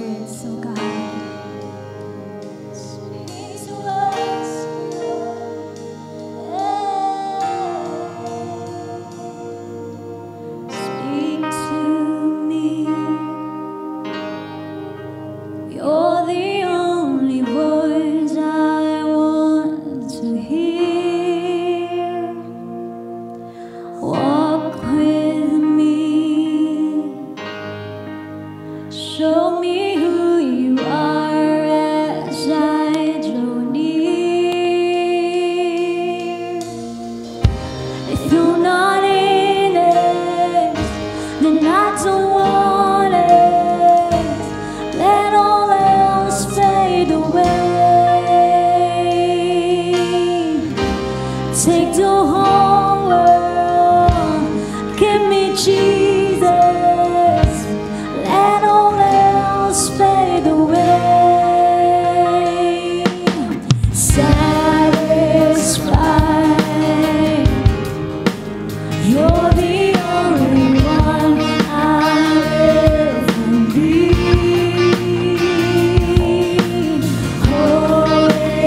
spirits, oh God. Speak to us, speak to me. You're the only voice I want to hear. Walk with me. Show me who you are as I draw near. If you're not in it, then I don't want it. Let all else fade away. Take the whole world, give me Jesus. Let all else fade away. Satisfied, you're the only one I live and breathe. Horrified,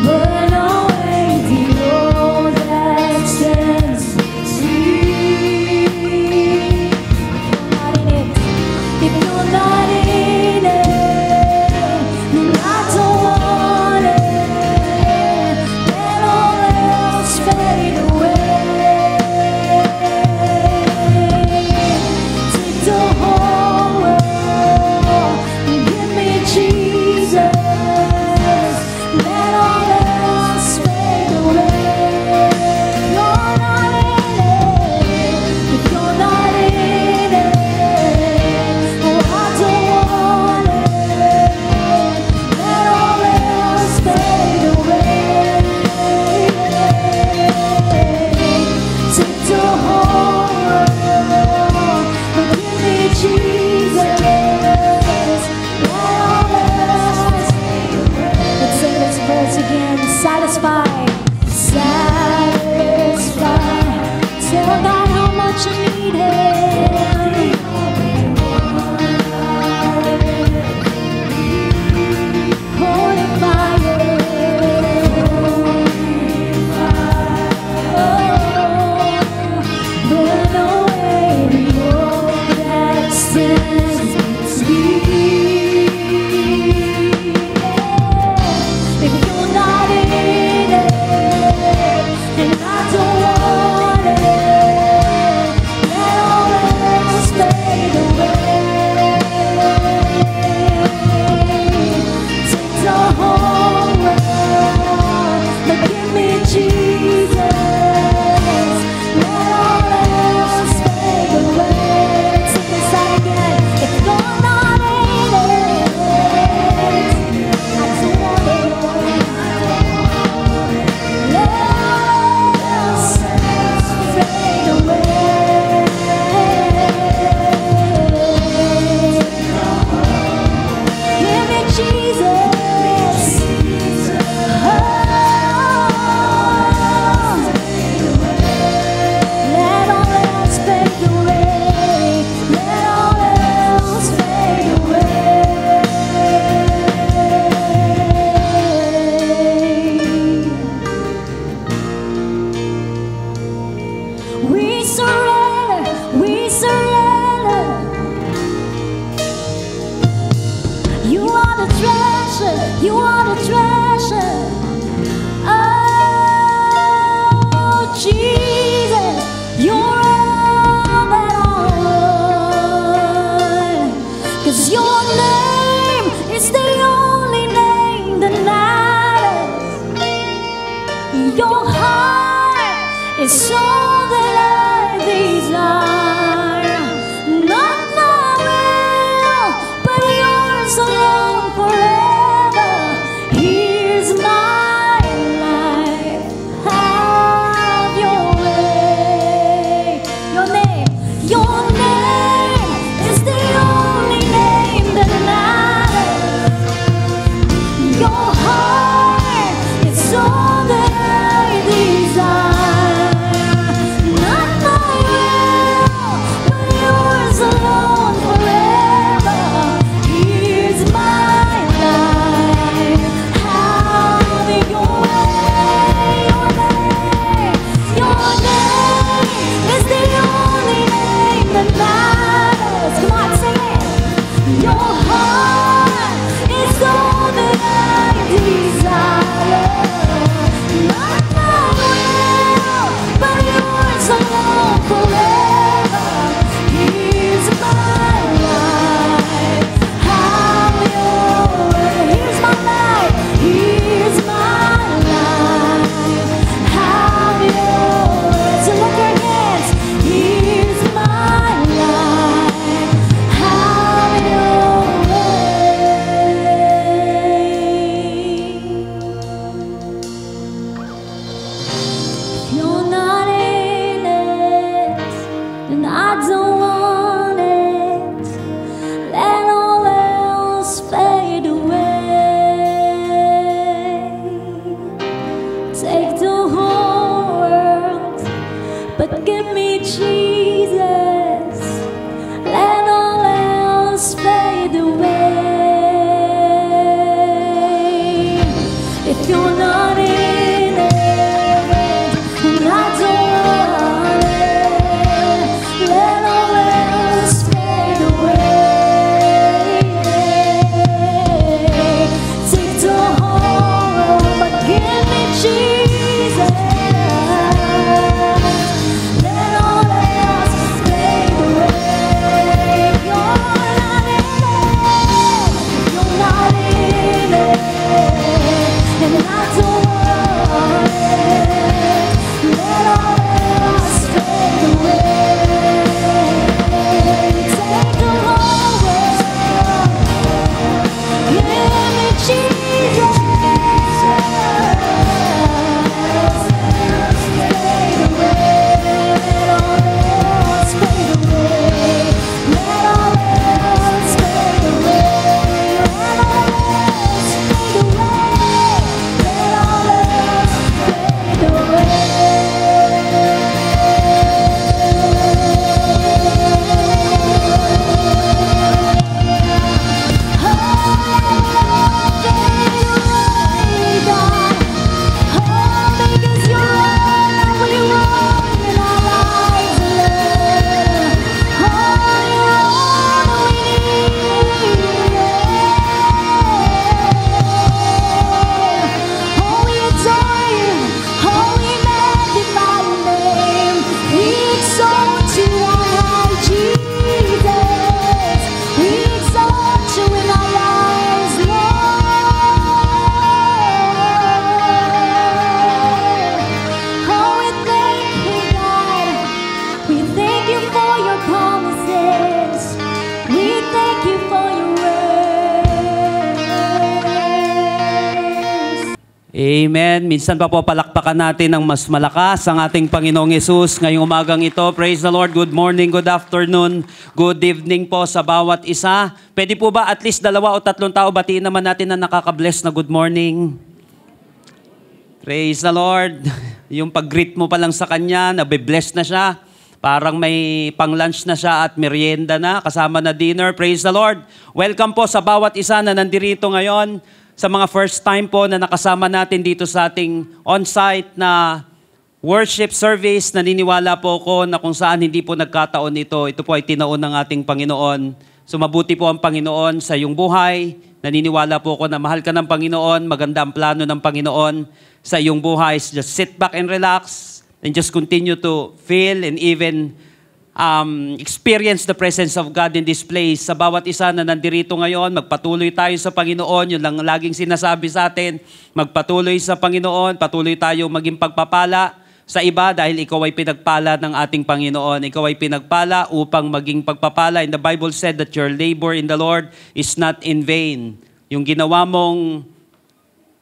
burn away the old that sends me free. If you're not in it, then I don't want it. Let all else fade away. Take the whole world and give me Jesus. Let all else fade away. You're not in it. If you're not in it, oh, I don't want it. Let all else fade away. Take the whole world and give me Jesus. Let all else fade away. Let's sing this verse again. Satisfied, satisfied. Tell God how much you need Him. Holy fire, burn away the old that stands between. If you're not in it, and I don't want it, let all else fade away. Take the whole world, but give me Jesus. Let all else fade away. Sing this out again. If you're not in it, I don't want it. Let all else fade away. Give me Jesus. Oh, let all else fade away. Let all else fade away. We surrender, we surrender. You are the treasure, you are the treasure. Oh, Jesus, you're all that I want. 'Cause your name is the only name that matters. Your heart is all that I desire. Not my will, but yours alone forever. Here's my life. Have your way. Your name is the only name Amen. Minsan pa po palakpakan natin ng mas malakas ang ating Panginoong Yesus ngayong umagang ito. Praise the Lord. Good morning, good afternoon, good evening po sa bawat isa. Pwede po ba at least 2 o 3 tao batiin naman natin na nakaka-bless na good morning? Praise the Lord. Yung pag-greet mo pa lang sa Kanya, nabe-bless na siya. Parang may pang-lunch na siya at merienda na, kasama na dinner. Praise the Lord. Welcome po sa bawat isa na nandirito ngayon. Sa mga first time po na nakasama natin dito sa ating on-site na worship service, naniniwala po ko na kung saan hindi po nagkataon ito po ay tinaon ng ating Panginoon. So mabuti po ang Panginoon sa iyong buhay. Naniniwala po ko na mahal ka ng Panginoon, maganda ang plano ng Panginoon sa iyong buhay. Just sit back and relax and just continue to feel and even experience the presence of God in this place. Sa bawat isa na nandirito ngayon, magpatuloy tayo sa Panginoon. Yun lang laging sinasabi sa atin. Magpatuloy sa Panginoon, patuloy tayo maging pagpapala sa iba dahil ikaw ay pinagpala ng ating Panginoon. Ikaw ay pinagpala upang maging pagpapala. And the Bible said that your labor in the Lord is not in vain. Yung ginawa mong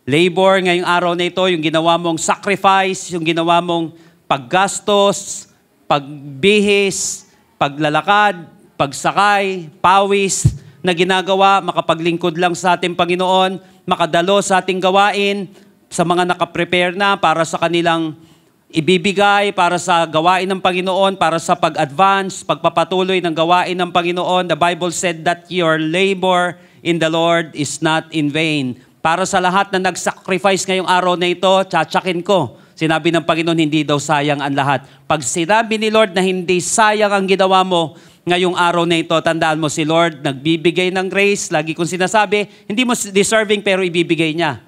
labor ngayong araw na ito, yung ginawa mong sacrifice, yung ginawa mong paggastos, pagbihis, paglalakad, pagsakay, pawis na ginagawa, makapaglingkod lang sa ating Panginoon, makadalo sa ating gawain, sa mga nakaprepare na para sa kanilang ibibigay, para sa gawain ng Panginoon, para sa pag-advance, pagpapatuloy ng gawain ng Panginoon. The Bible said that your labor in the Lord is not in vain. Para sa lahat na nag-sacrifice ngayong araw na ito, tsatsakin ko. Sinabi ng Panginoon, hindi daw sayang ang lahat. Pag sinabi ni Lord na hindi sayang ang ginawa mo ngayong araw na ito, tandaan mo si Lord, nagbibigay ng grace. Lagi kong sinasabi, hindi mo deserving pero ibibigay niya.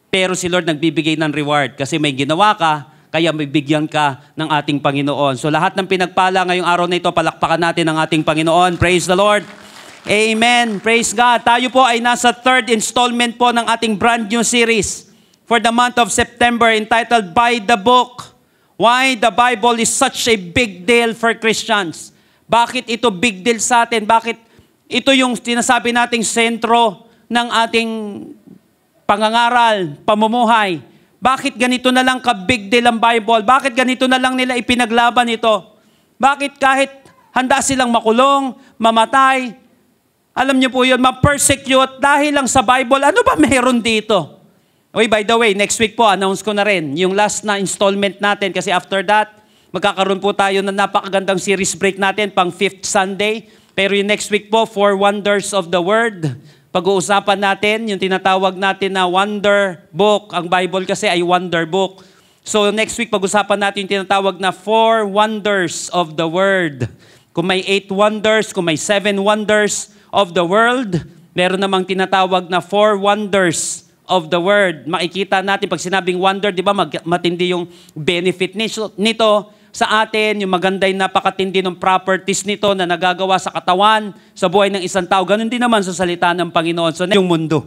Pero si Lord nagbibigay ng reward kasi may ginawa ka, kaya may bigyan ka ng ating Panginoon. So lahat ng pinagpala ngayong araw na ito, palakpakan natin ang ating Panginoon. Praise the Lord. Amen. Praise God. Tayo po ay nasa 3rd installment po ng ating brand new series for the month of September entitled By the Book. Why the Bible is such a big deal for Christians. Bakit ito big deal sa atin? Bakit ito yung sinasabi nating sentro ng ating pangangaral, pamumuhay? Bakit ganito na lang ka-big deal ang Bible? Bakit ganito na lang nila ipinaglaban ito? Bakit kahit handa silang makulong, mamatay, alam niyo po yun, ma-persecute dahil lang sa Bible, ano ba meron dito? Okay, by the way, next week po, announce ko na rin yung last na installment natin kasi after that, magkakaroon po tayo ng napakagandang series break natin pang 5th Sunday. Pero yung next week po, 4 Wonders of the Word. Pag-uusapan natin yung tinatawag natin na Wonder Book. Ang Bible kasi ay Wonder Book. So next week, pag-usapan natin yung tinatawag na 4 Wonders of the Word. Kung may 8 wonders, kung may 7 wonders of the world, meron namang tinatawag na 4 wonders of the Word. Makikita natin, pag sinabing wonder, di ba, matindi yung benefit nito sa atin, yung maganda yung napakatindi ng properties nito na nagagawa sa katawan, sa buhay ng isang tao. Ganun din naman sa salita ng Panginoon. So, yung mundo.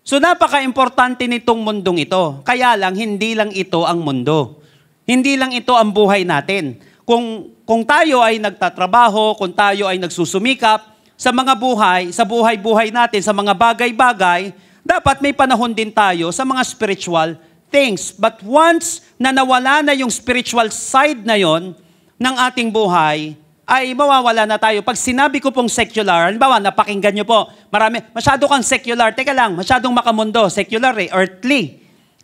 So, napaka-importante nitong mundong ito. Kaya lang, hindi lang ito ang mundo. Hindi lang ito ang buhay natin. Kung tayo ay nagtatrabaho, kung tayo ay nagsusumikap sa mga buhay, sa buhay-buhay natin, sa mga bagay-bagay, dapat may panahon din tayo sa mga spiritual things. But once na nawala na yung spiritual side na yon ng ating buhay, ay mawawala na tayo. Pag sinabi ko pong secular, halimbawa, napakinggan nyo po, masyado kang secular. Teka lang, masyadong makamundo, secular earthly.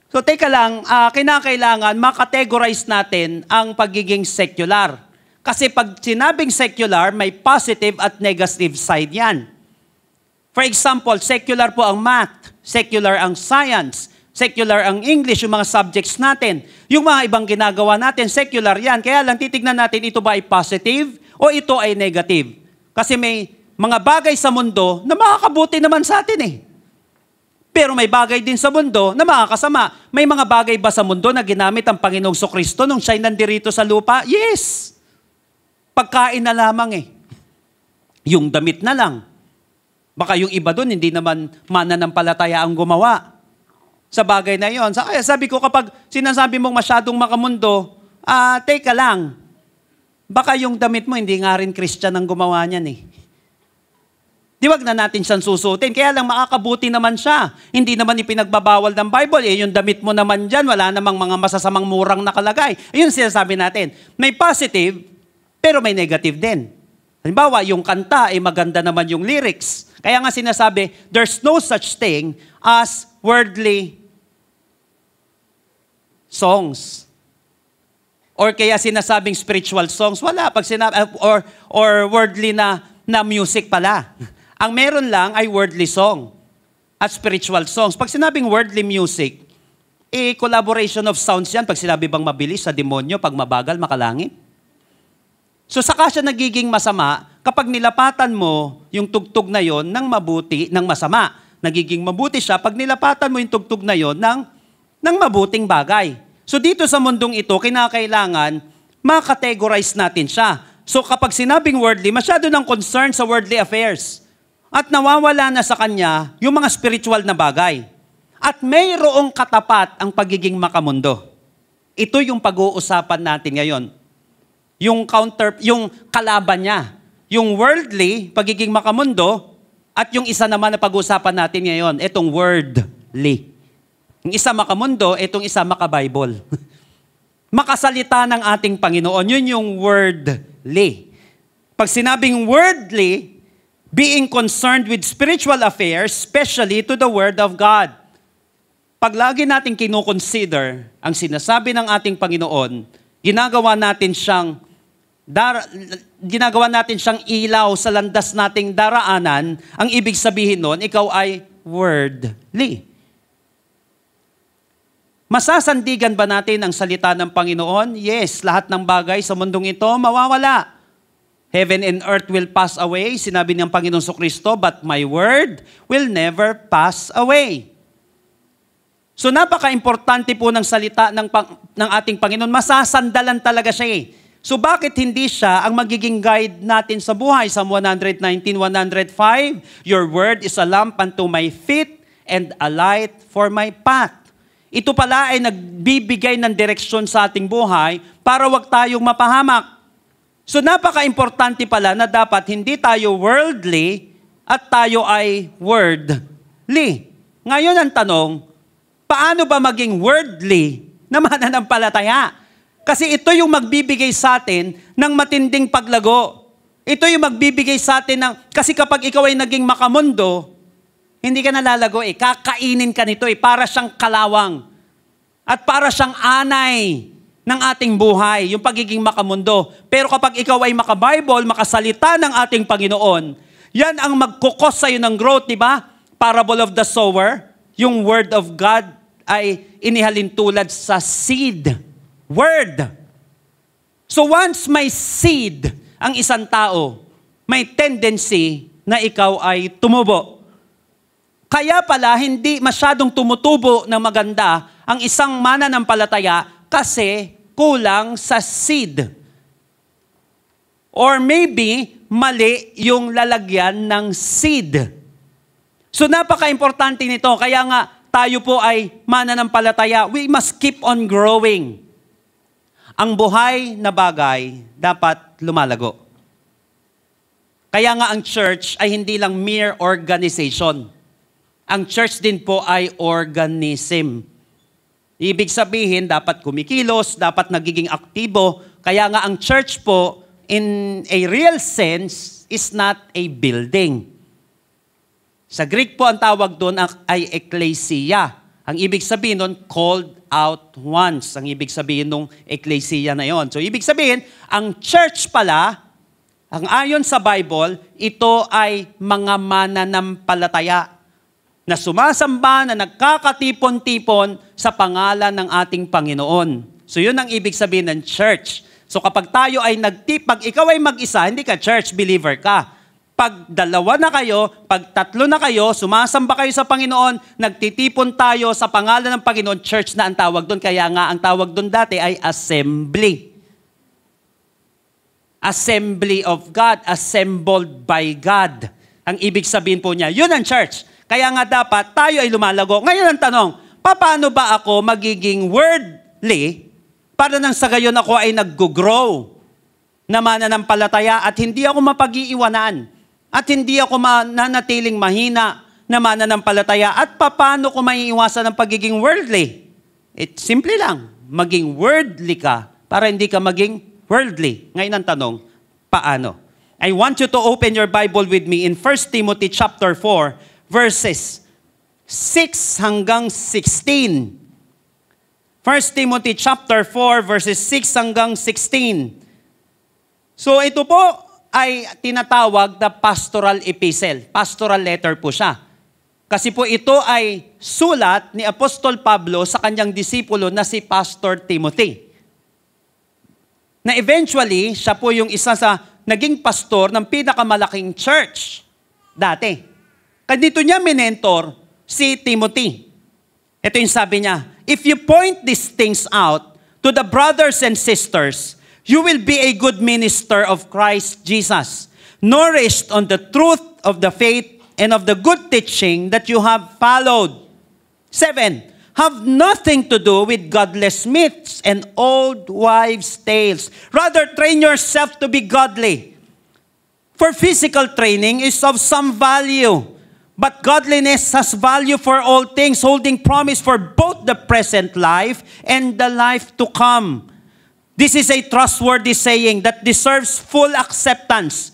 So teka lang, kinakailangan makategorize natin ang pagiging secular. Kasi pag sinabing secular, may positive at negative side yan. For example, secular po ang math, secular ang science, secular ang English, yung mga subjects natin. Yung mga ibang ginagawa natin, secular yan. Kaya lang titignan natin ito ba ay positive o ito ay negative. Kasi may mga bagay sa mundo na makakabuti naman sa atin eh. Pero may bagay din sa mundo na makakasama. May mga bagay ba sa mundo na ginamit ang Panginoong Sokristo nung siya'y nandirito sa lupa? Yes! Pagkain na lamang eh. Yung damit na lang. Baka yung iba doon, hindi naman mananampalataya ang gumawa sa bagay na yon. Kaya sabi ko, kapag sinasabi mong masyadong makamundo, teka lang, baka yung damit mo, hindi nga rin Christian ang gumawa niyan eh. Di wag na natin siyang susutin. Kaya lang makakabuti naman siya. Hindi naman ipinagbabawal ng Bible. Yung damit mo naman dyan, wala namang mga masasamang murang nakalagay. Ayun sinasabi natin. May positive, pero may negative din. Halimbawa, yung kanta, maganda naman yung lyrics. Kaya nga sinasabi, there's no such thing as worldly songs. Or kaya sinasabing spiritual songs. Wala. Pag or worldly na music pala. Ang meron lang ay worldly song at spiritual songs. Pag sinabing worldly music, collaboration of sounds yan. Pag sinabi bang mabilis sa demonyo, pag mabagal, makalangit. So saka siya nagiging masama kapag nilapatan mo yung tugtog na yon ng mabuti, ng masama. Nagiging mabuti siya pag nilapatan mo yung tugtog na yon ng mabuting bagay. So dito sa mundong ito, kinakailangan makategorize natin siya. So kapag sinabing worldly, masyado ng concern sa worldly affairs. At nawawala na sa kanya yung mga spiritual na bagay. At mayroong katapat ang pagiging makamundo. Ito yung pag-uusapan natin ngayon. Yung kalaban niya. Yung worldly, pagiging makamundo, at yung isa naman na pag-uusapan natin ngayon, itong wordly. Yung isa makamundo, itong isa maka-Bible. Makasalita ng ating Panginoon, yun yung wordly. Pag sinabing wordly, being concerned with spiritual affairs, especially to the Word of God. Pag lagi natin kinukonsider ang sinasabi ng ating Panginoon, ginagawa natin siyang ilaw sa landas nating daraanan, ang ibig sabihin nun, ikaw ay wordly. Masasandigan ba natin ang salita ng Panginoon? Yes, lahat ng bagay sa mundong ito mawawala. Heaven and earth will pass away, sinabi ng Panginoon Kristo, but my word will never pass away. So napaka-importante po ng salita ng ating Panginoon. Masasandalan talaga siya eh. So bakit hindi siya ang magiging guide natin sa buhay? Psalm 119:105, your word is a lamp unto my feet and a light for my path. Ito pala ay nagbibigay ng direksyon sa ating buhay para wag tayong mapahamak. So napaka-importante pala na dapat hindi tayo worldly at tayo ay wordly. Ngayon ang tanong, paano ba maging worldly na mananampalataya? Kasi ito yung magbibigay sa atin ng matinding paglago. Ito yung magbibigay sa atin ng, kasi kapag ikaw ay naging makamundo, hindi ka nalalago eh. Kakainin ka nito eh. Para siyang kalawang. At para siyang anay ng ating buhay, yung pagiging makamundo. Pero kapag ikaw ay maka-Bible, makasalita ng ating Panginoon, yan ang magkukos sa'yo ng growth, di ba? Parable of the sower, yung word of God ay inihalin tulad sa seed. Word. So once may seed ang isang tao, may tendency na ikaw ay tumubo. Kaya pala, hindi masyadong tumutubo ng maganda ang isang mananampalataya kasi kulang sa seed. Or maybe, mali yung lalagyan ng seed. So napaka-importante nito. Kaya nga, tayo po ay mananampalataya. We must keep on growing. Ang buhay na bagay dapat lumalago. Kaya nga ang church ay hindi lang mere organization. Ang church din po ay organism. Ibig sabihin, dapat kumikilos, dapat nagiging aktibo. Kaya nga ang church po, in a real sense, is not a building. Sa Greek po, ang tawag doon ay ecclesia. Ang ibig sabihin doon, called out ones. Ang ibig sabihin ng ecclesia na yon. So, ibig sabihin, ang church pala, ang ayon sa Bible, ito ay mga mananampalataya na sumasamba, na nagkakatipon-tipon sa pangalan ng ating Panginoon. So yun ang ibig sabihin ng church. So kapag tayo ay pag ikaw ay mag-isa, hindi ka church believer ka. Pag dalawa na kayo, pag tatlo na kayo, sumasamba kayo sa Panginoon, nagtitipon tayo sa pangalan ng Panginoon, church na ang tawag doon. Kaya nga ang tawag doon dati ay assembly. Assembly of God, assembled by God. Ang ibig sabihin po niya, yun ang church. Kaya nga dapat tayo ay lumalago. Ngayon ang tanong, paano ba ako magiging wordly para nang sa gayon ako ay nag-grow na mananampalataya at hindi ako mapag-iiwanan? At hindi ako mananatiling mahina na mananampalataya. At paano ko maiiwasan ang pagiging worldly? Simple lang, maging worldly ka para hindi ka maging worldly. Ngayon ang tanong, paano? I want you to open your Bible with me in 1 Timothy chapter 4, verses 6 hanggang 16. 1 Timothy chapter 4, verses 6 hanggang 16. So ito po ay tinatawag na pastoral epistle. Pastoral letter po siya. Kasi po ito ay sulat ni Apostol Pablo sa kanyang disipulo na si Pastor Timothy. Na eventually, siya po yung isa sa naging pastor ng pinakamalaking church dati. Kaya dito niya minentor si Timothy. Ito yung sabi niya, if you point these things out to the brothers and sisters, you will be a good minister of Christ Jesus, nourished on the truth of the faith and of the good teaching that you have followed. 7, have nothing to do with godless myths and old wives' tales. Rather, train yourself to be godly. For physical training is of some value, but godliness has value for all things, holding promise for both the present life and the life to come. This is a trustworthy saying that deserves full acceptance.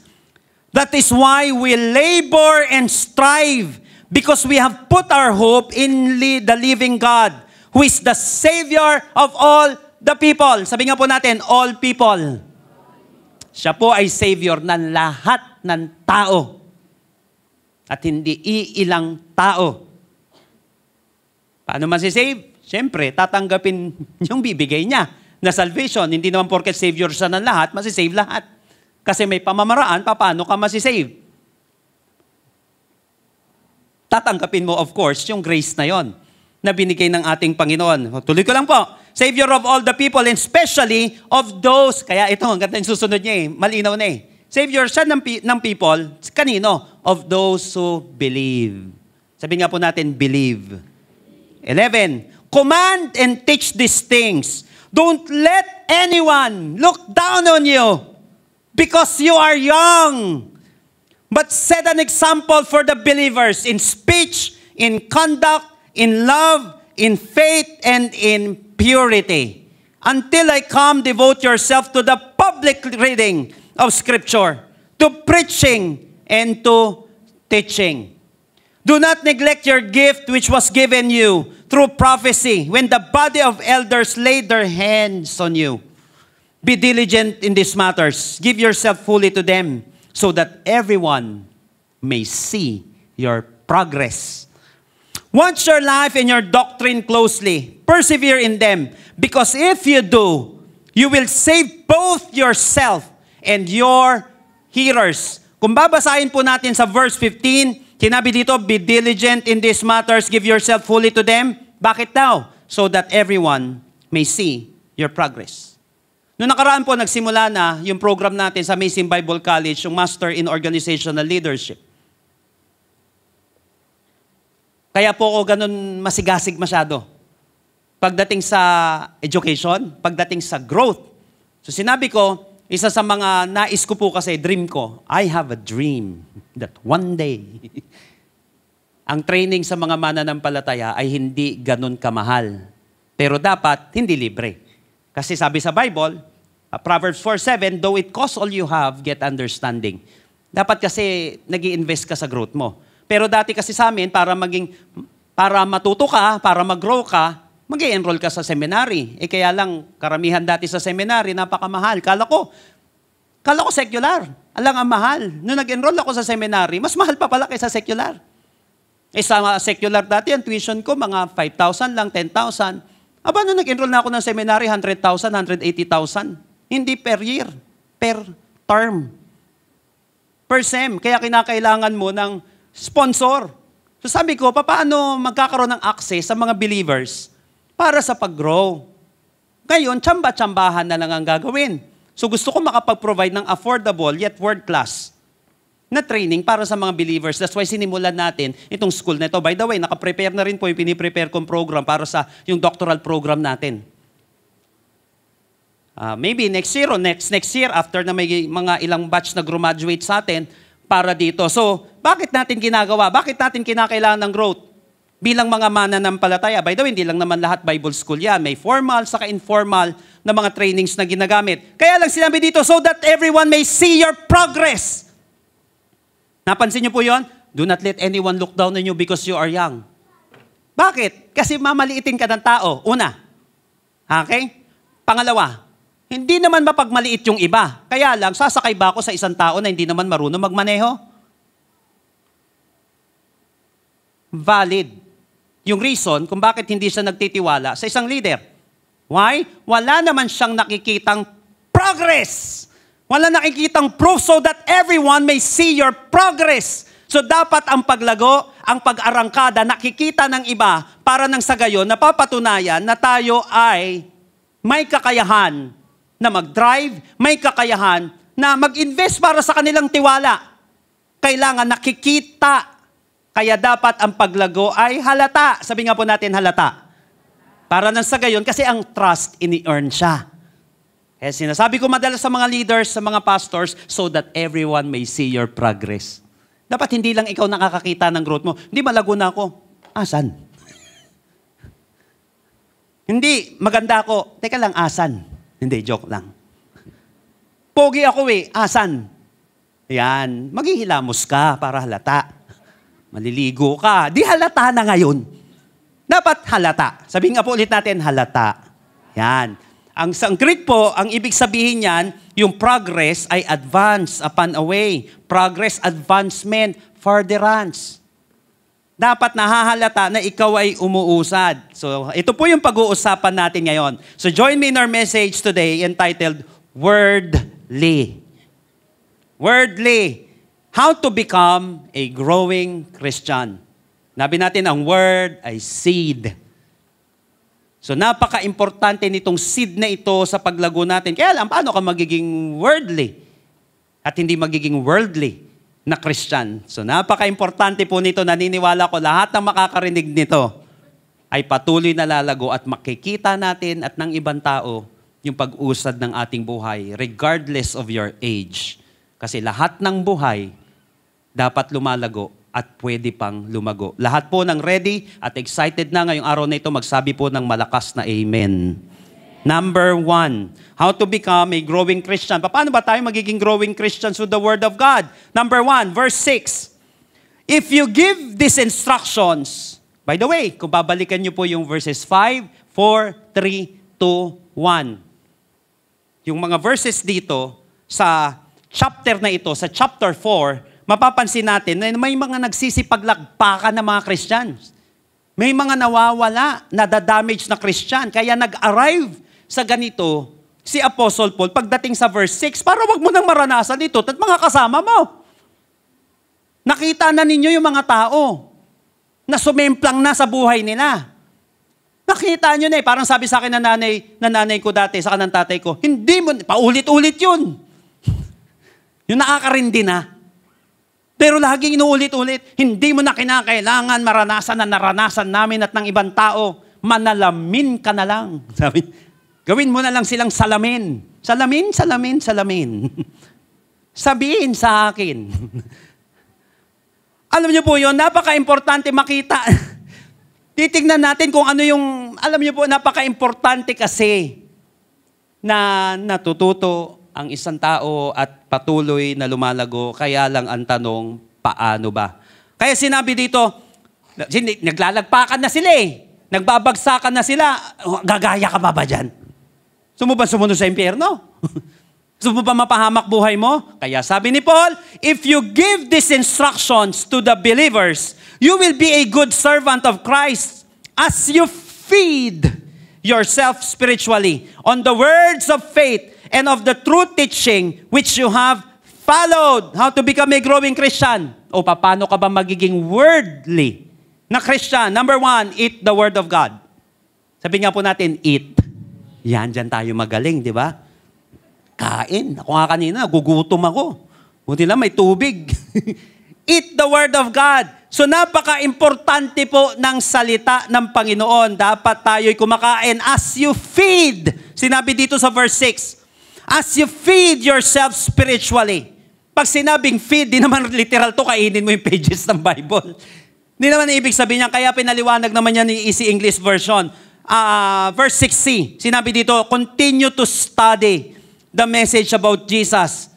That is why we labor and strive, because we have put our hope in the living God, who is the Savior of all the people. Sabi nga po natin, all people. Siya po ay Savior ng lahat ng tao. At hindi iilang tao. Paano masisave? Siyempre, tatanggapin yung bibigay niya na salvation. Hindi naman porket Savior siya ng lahat, masisave lahat. Kasi may pamamaraan, paano ka masisave? Tatanggapin mo, of course, yung grace na yon na binigay ng ating Panginoon. Tuloy ko lang po. Savior of all the people, and especially of those, kaya ito, ang ganda yung susunod niya malinaw na Savior siya ng people, kanino? Of those who believe. Sabi nga po natin, believe. 11, command and teach these things. Don't let anyone look down on you, because you are young. But set an example for the believers in speech, in conduct, in love, in faith, and in purity. Until I come, devote yourself to the public reading of Scripture, to preaching, and to teaching. Do not neglect your gift which was given you through prophecy when the body of elders laid their hands on you. Be diligent in these matters. Give yourself fully to them so that everyone may see your progress. Watch your life and your doctrine closely. Persevere in them, because if you do, you will save both yourself and your hearers. Kung babasahin po natin sa verse 15, sinabi dito, be diligent in these matters, give yourself fully to them. Bakit daw? So that everyone may see your progress. Noong nakaraan po, nagsimula na yung program natin sa Amazing Bible College, yung Master in Organizational Leadership. Kaya po ako ganun masigasig masyado. Pagdating sa education, pagdating sa growth. So sinabi ko, isa sa mga nais ko po kasi, dream ko, I have a dream that one day, ang training sa mga mananampalataya ay hindi ganun kamahal. Pero dapat, hindi libre. Kasi sabi sa Bible, Proverbs 4:7, though it costs all you have, get understanding. Dapat kasi nag-i-invest ka sa growth mo. Pero dati kasi sa amin, para matuto ka, para mag-grow ka, mag-i-enroll ka sa seminary. Kaya lang, karamihan dati sa seminary, napakamahal. Kala ko secular. Alang ang mahal. Nung nag-enroll ako sa seminary, mas mahal pa pala kaysa secular. Sa secular dati, ang tuition ko, mga 5,000 lang, 10,000. Aba, nung nag-enroll na ako ng seminary, 100,000, 180,000. Hindi per year, per term. Per sem. Kaya kinakailangan mo ng sponsor. So sabi ko, paano magkakaroon ng access sa mga believers para sa pag-grow? Ngayon, tsamba-tsambahan na lang ang gagawin. So gusto ko makapag-provide ng affordable yet world-class na training para sa mga believers. That's why sinimulan natin itong school na ito. By the way, nakaprepare na rin po yung piniprepare kong program para sa yung doctoral program natin. Maybe next year o next year, after na may mga ilang batch na graduate sa atin, para dito. So, bakit natin ginagawa? Bakit natin kinakailangan ng growth? Bilang mga mananampalataya, by the way, hindi lang naman lahat Bible school yan. May formal, saka informal na mga trainings na ginagamit. Kaya lang sinabi dito, so that everyone may see your progress. Napansin niyo po yon? Do not let anyone look down on you because you are young. Bakit? Kasi mamaliitin ka ng tao. Una. Okay? Pangalawa, hindi naman mapagmaliit yung iba. Kaya lang, sasakay ba ako sa isang tao na hindi naman marunong magmaneho? Valid. Yung reason kung bakit hindi siya nagtitiwala sa isang leader. Why? Wala naman siyang nakikitang progress. Wala nakikitang proof so that everyone may see your progress. So dapat ang paglago, ang pag-arangkada, nakikita ng iba para nang sa gayon, napapatunayan na tayo ay may kakayahan na mag-drive, may kakayahan na mag-invest para sa kanilang tiwala. Kailangan nakikita. Kaya dapat ang paglago ay halata. Sabi nga po natin halata. Para nang sa gayon, kasi ang trust, ini-earn siya. Kaya sinasabi ko madalas sa mga leaders, sa mga pastors, so that everyone may see your progress. Dapat hindi lang ikaw nakakakita ng growth mo. Hindi, malago na ako. Asan? Hindi, maganda ako. Teka lang, asan? Hindi, joke lang. Pogi ako asan? Yan, maghihilamos ka para halata. Maliligo ka. Di halata na ngayon. Dapat halata. Sabihin nga po ulit natin, halata. Yan. Ang Greek po, ang ibig sabihin niyan, yung progress ay advance upon a way. Progress, advancement, furtherance. Dapat nahahalata na ikaw ay umuusad. So, ito po yung pag-uusapan natin ngayon. So, join me in our message today entitled, Wordly. Wordly. How to become a growing Christian. Nabi natin, ang word ay seed. So, napaka-importante nitong seed na ito sa paglago natin. Kaya lang, paano ka magiging worldly at hindi magiging worldly na Christian? So, napaka-importante po nito. Naniniwala ko, lahat ng makakarinig nito ay patuloy na lalago at makikita natin at ng ibang tao yung pag-usad ng ating buhay regardless of your age. Kasi lahat ng buhay dapat lumalago at pwede pang lumago. Lahat po ng ready at excited na ngayong araw na ito, magsabi po ng malakas na amen. Number 1, how to become a growing Christian. Paano ba tayo magiging growing Christians with the Word of God? Number 1, verse 6. If you give these instructions, by the way, kung babalikan niyo po yung verses 5, 4, 3, 2, 1. Yung mga verses dito sa chapter na ito, sa chapter 4, mapapansin natin na may mga nagsisipaglagpakan na mga Christians. May mga nawawala, nadadamage na Christian. Kaya nag-arrive sa ganito si Apostle Paul pagdating sa verse 6 para wag mo nang maranasan ito at mga kasama mo. Nakita na ninyo yung mga tao na sumemplang na sa buhay nila. Nakita nyo na parang sabi sa akin na nanay ko dati, sa kanang tatay ko, hindi mo, paulit-ulit yun. Yung nakakarindi na. Pero laging inuulit-ulit, hindi mo na kinakailangan maranasan na naranasan namin at ng ibang tao. Manalamin ka na lang. Sabi, gawin mo na lang silang salamin. Salamin, salamin, salamin. Sabihin sa akin. Alam niyo po yun, napaka-importante makita. Titignan natin kung ano yung, alam niyo po, napaka-importante kasi na natututo ang isang tao at patuloy na lumalago, kaya lang ang tanong, paano ba? Kaya sinabi dito, naglalagpakan na sila nagbabagsakan na sila, gagaya ka ba dyan? Gusto mo ba sumunod sa impyerno? Gusto mo ba mapahamak buhay mo? Kaya sabi ni Paul, if you give these instructions to the believers, you will be a good servant of Christ as you feed yourself spiritually on the words of faith and of the true teaching which you have followed. How to become a growing Christian? O paano ka ba magiging worldly na Christian? Number 1, eat the Word of God. Sabi nga po natin, eat. Yan, dyan tayo magaling, di ba? Kain. Ako nga kanina, gugutom ako. Buti lang may tubig. Eat the Word of God. So napaka-importante po ng salita ng Panginoon. Dapat tayo'y kumakain as you feed. Sinabi dito sa verse 6, as you feed yourself spiritually. Pag sinabing feed, di naman literal to, kainin mo yung pages ng Bible. Di naman ibig sabihin niya, kaya pinaliwanag naman yan ni Easy English Version. Verse 6c, sinabi dito, continue to study the message about Jesus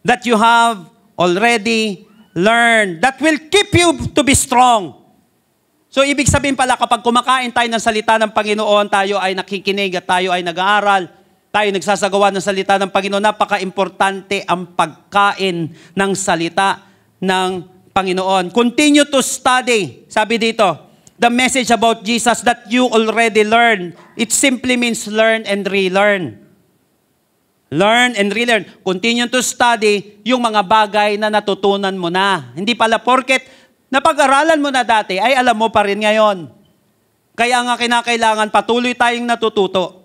that you have already learned. That will keep you to be strong. So ibig sabihin pala, kapag kumakain tayo ng salita ng Panginoon, tayo ay nakikinig at tayo ay nag-aaral, tayo nagsasagawa ng salita ng Panginoon, napaka-importante ang pagkain ng salita ng Panginoon. Continue to study. Sabi dito, the message about Jesus that you already learned. It simply means learn and relearn. Learn and relearn. Continue to study yung mga bagay na natutunan mo na. Hindi pala porket napag-aralan mo na dati, ay alam mo pa rin ngayon. Kaya nga kinakailangan patuloy tayong natututo.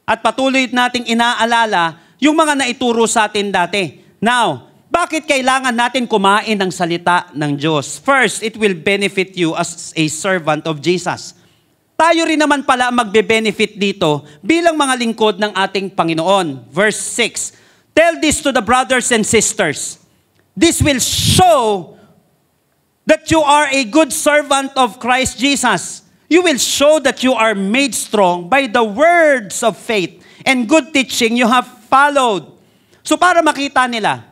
At patuloy nating inaalala yung mga naituro sa atin dati. Now, bakit kailangan natin kumain ng salita ng Diyos? First, it will benefit you as a servant of Jesus. Tayo rin naman pala magbe-benefit dito bilang mga lingkod ng ating Panginoon. Verse 6, tell this to the brothers and sisters. This will show that you are a good servant of Christ Jesus. You will show that you are made strong by the words of faith and good teaching you have followed. So para makita nila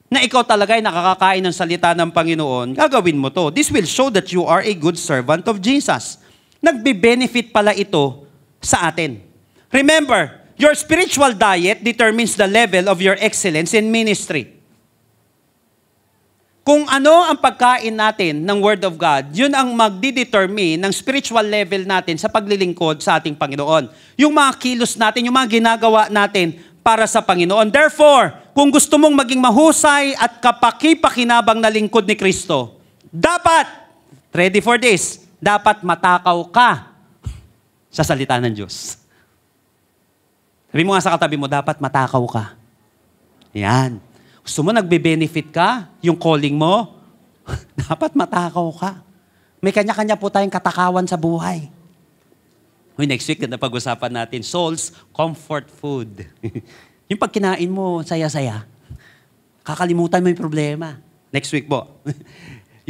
na ikaw talaga ay nakakakain ng salita ng Panginoon, gagawin mo to. This will show that you are a good servant of Jesus. Nagbe-benefit pala ito sa atin. Remember, your spiritual diet determines the level of your excellence in ministry. Kung ano ang pagkain natin ng Word of God, yun ang magdidetermine ng spiritual level natin sa paglilingkod sa ating Panginoon. Yung mga kilos natin, yung mga ginagawa natin para sa Panginoon. Therefore, kung gusto mong maging mahusay at kapaki-pakinabang na lingkod ni Kristo, dapat, ready for this, dapat matakaw ka sa salita ng Diyos. Sabi mo nga sa katabi mo, dapat matakaw ka. Yan. Gusto mo nagbe-benefit ka, yung calling mo, dapat matakaw ka. May kanya-kanya po tayong katakawan sa buhay. Next week, na pag-usapan natin, soul's comfort food. Yung pag kinain mo, saya-saya. Kakalimutan mo yung problema. Next week po.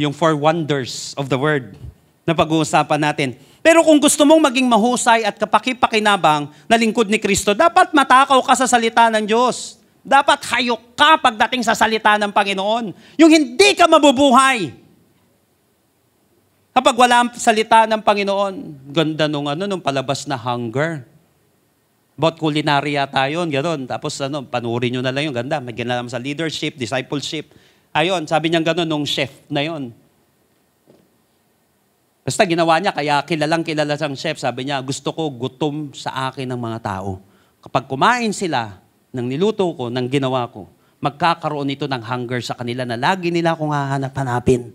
Yung 4 wonders of the word na pag-uusapan natin. Pero kung gusto mong maging mahusay at kapaki-pakinabang na lingkod ni Kristo, dapat matakaw ka sa salita ng Diyos. Dapat hayok ka pagdating sa salita ng Panginoon. Yung hindi ka mabubuhay. Kapag wala ang salita ng Panginoon, ganda nung palabas na hunger. About kulinarya tayo, gano'n. Tapos panurin nyo na lang yung ganda. May ginalaman sa leadership, discipleship. Ayun, sabi niya gano'n nung chef na yon. Basta ginawa niya, kaya kilala siyang chef. Sabi niya, gusto ko gutom sa akin ng mga tao. Kapag kumain sila, ng niluto ko, ng ginawa ko, magkakaroon ito ng hunger sa kanila na lagi nila akong hahanap-hanapin.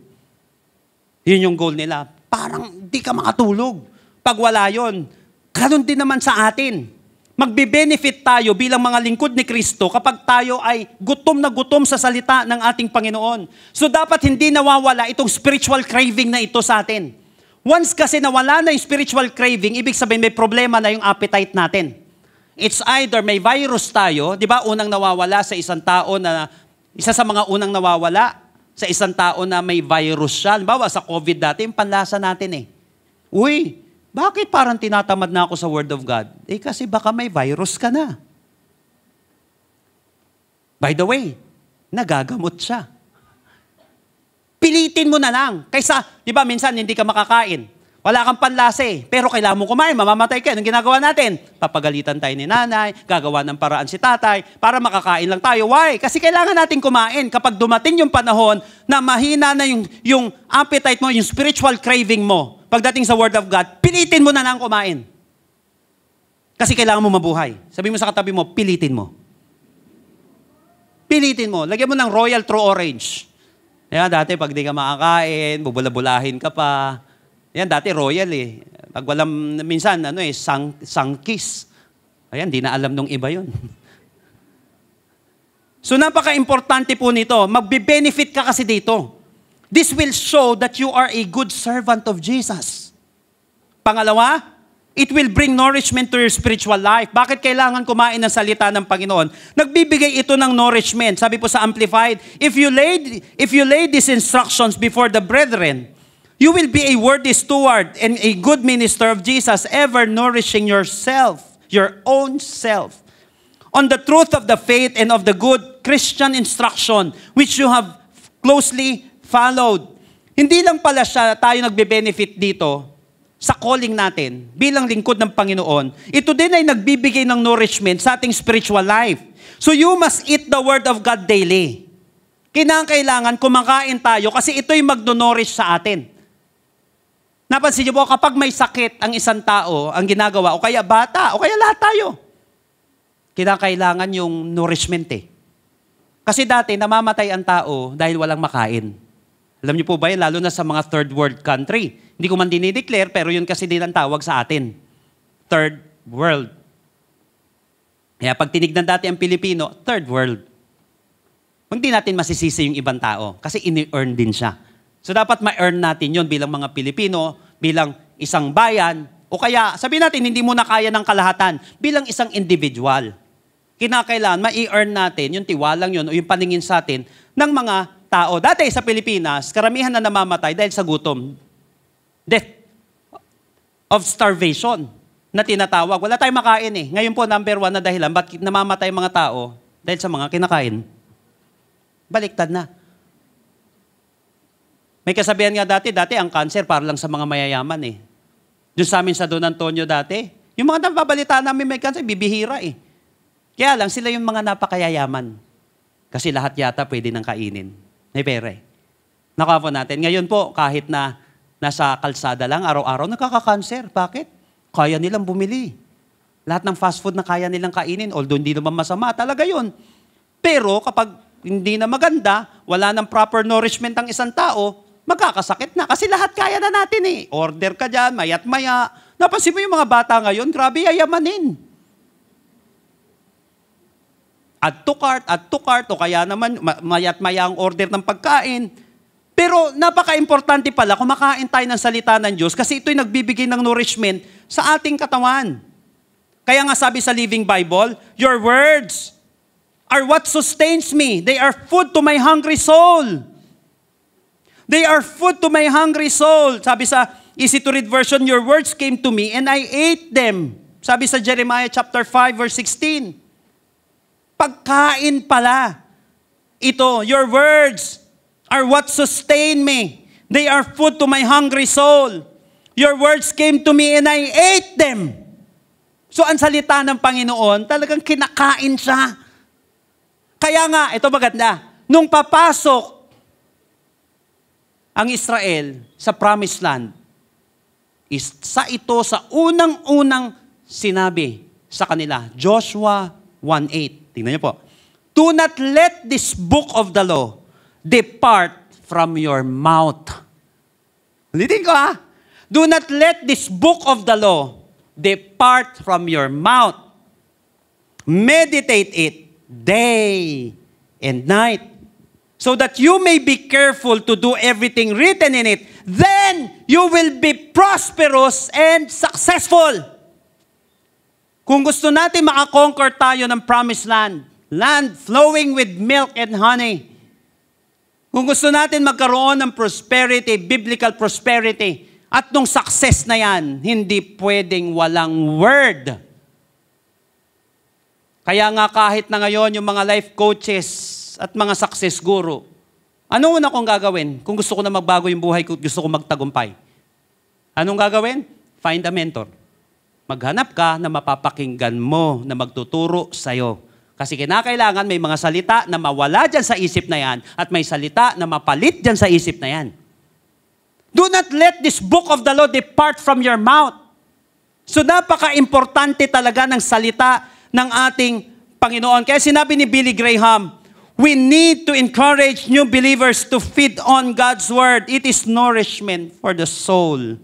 Yun yung goal nila. Parang di ka makatulog. Pag wala yun, ganun din naman sa atin. Magbe-benefit tayo bilang mga lingkod ni Kristo kapag tayo ay gutom na gutom sa salita ng ating Panginoon. So dapat hindi nawawala itong spiritual craving na ito sa atin. Once kasi nawala na yung spiritual craving, ibig sabihin may problema na yung appetite natin. It's either may virus tayo, di ba, unang nawawala sa isang tao na, isa sa mga unang nawawala sa isang tao na may virus siya. Halimbawa, sa COVID dati, yung panlasa natin Uy, bakit parang tinatamad na ako sa Word of God? Kasi baka may virus ka na. By the way, nagagamot siya. Pilitin mo na lang. Kaysa, di ba, minsan hindi ka makakain. Wala kang panlasa pero kailangan mo kumain, mamamatay ka. Anong ginagawa natin? Papagalitan tayo ni nanay, gagawa ng paraan si tatay, para makakain lang tayo. Why? Kasi kailangan natin kumain. Kapag dumating yung panahon na mahina na yung appetite mo, yung spiritual craving mo, pagdating sa Word of God, pilitin mo na lang kumain. Kasi kailangan mo mabuhay. Sabi mo sa katabi mo, pilitin mo. Pilitin mo. Lagyan mo ng Royal True Orange. Yan, dati pag di ka makakain, bubula-bulahin ka pa. Yan, dati royal Pag walang, minsan, sangkis. Ayan, di na alam nung iba yun. So, napaka-importante po nito. Magbe-benefit ka kasi dito. This will show that you are a good servant of Jesus. Pangalawa, It will bring nourishment to your spiritual life. Bakit kailangan kumain ng salita ng Panginoon? Nagbibigay ito ng nourishment. Sabi po sa Amplified, if you lay these instructions before the brethren, you will be a worthy steward and a good minister of Jesus, ever nourishing yourself, your own self, on the truth of the faith and of the good Christian instruction which you have closely followed. Hindi lang pala tayo nagbe-benefit dito sa calling natin bilang lingkod ng Panginoon. Ito din ay nagbibigay ng nourishment sa ating spiritual life. So you must eat the Word of God daily. Kailangan kumakain tayo kasi ito'y magno-nourish sa atin. Napansin niyo po, kapag may sakit ang isang tao, ang ginagawa, o kaya bata, o kaya lahat tayo, kinakailangan yung nourishment eh. Kasi dati, namamatay ang tao dahil walang makain. Alam niyo po ba yun, lalo na sa mga third world country. Hindi ko man dinideclare, pero yun kasi din ang tawag sa atin. Third world. Kaya pag tinignan dati ang Pilipino, third world. Hindi natin masisisi yung ibang tao kasi ini-earn din siya. So dapat ma-earn natin yun bilang mga Pilipino, bilang isang bayan, o kaya sabihin natin hindi mo na kaya ng kalahatan, bilang isang individual. Kinakailangan ma-earn natin yung tiwalang yun o yung paningin sa atin ng mga tao. Dati sa Pilipinas, karamihan na namamatay dahil sa gutom. Death of starvation na tinatawag. Wala tayong makain eh. Ngayon po, number 1 na dahilan, bakit namamatay mga tao? Dahil sa mga kinakain. Baliktad na. May kasabihan nga dati ang cancer para lang sa mga mayayaman eh. Doon sa amin sa Don Antonio dati, yung mga nababalita namin may cancer, bibihira eh. Kaya lang, sila yung mga napakayayaman. Kasi lahat yata pwede nang kainin. May pera eh. Nakuha po natin. Ngayon po, kahit na nasa kalsada lang, araw-araw, nakaka-cancer. Bakit? Kaya nilang bumili. Lahat ng fast food na kaya nilang kainin, although hindi naman masama, talaga yun. Pero kapag hindi na maganda, wala ng proper nourishment ang isang tao, magkakasakit na. Kasi lahat kaya na natin eh. Order ka dyan, mayat maya. Napansin mo yung mga bata ngayon, grabe yayamanin. Add to cart, o kaya naman mayat maya ang order ng pagkain. Pero napaka-importante pala, kumakain tayo ng salita ng Diyos kasi ito'y nagbibigay ng nourishment sa ating katawan. Kaya nga sabi sa Living Bible, your words are what sustains me. They are food to my hungry soul. They are food to my hungry soul. Sabi sa Easy to Read version, your words came to me and I ate them. Sabi sa Jeremiah chapter 5 verse 16. Pagkain pala. Ito, your words are what sustain me. They are food to my hungry soul. Your words came to me and I ate them. So ang salita ng Panginoon, talagang kinakain siya. Kaya nga, ito maganda, nung papasok ang Israel sa Promised Land, isa ito sa unang-unang sinabi sa kanila, Joshua 1:8. Tingnan niyo po. Do not let this book of the law depart from your mouth. Ulitin ko ha. Do not let this book of the law depart from your mouth. Meditate it day and night, so that you may be careful to do everything written in it. Then you will be prosperous and successful. Kung gusto natin makakonquer tayo ng promised land, land flowing with milk and honey, kung gusto natin magkaroon ng prosperity, biblical prosperity, at nung success na yan, hindi pwedeng walang word. Kaya nga kahit na ngayon yung mga life coaches at mga success guru, anong una kong gagawin? Kung gusto ko na magbago yung buhay ko, gusto ko magtagumpay. Anong gagawin? Find a mentor. Maghanap ka na mapapakinggan mo na magtuturo sa'yo. Kasi kinakailangan may mga salita na mawala dyan sa isip na yan at may salita na mapalit dyan sa isip na yan. Do not let this book of the law depart from your mouth. So napaka-importante talaga ng salita ng ating Panginoon. Kaya sinabi ni Billy Graham, we need to encourage new believers to feed on God's Word. It is nourishment for the soul.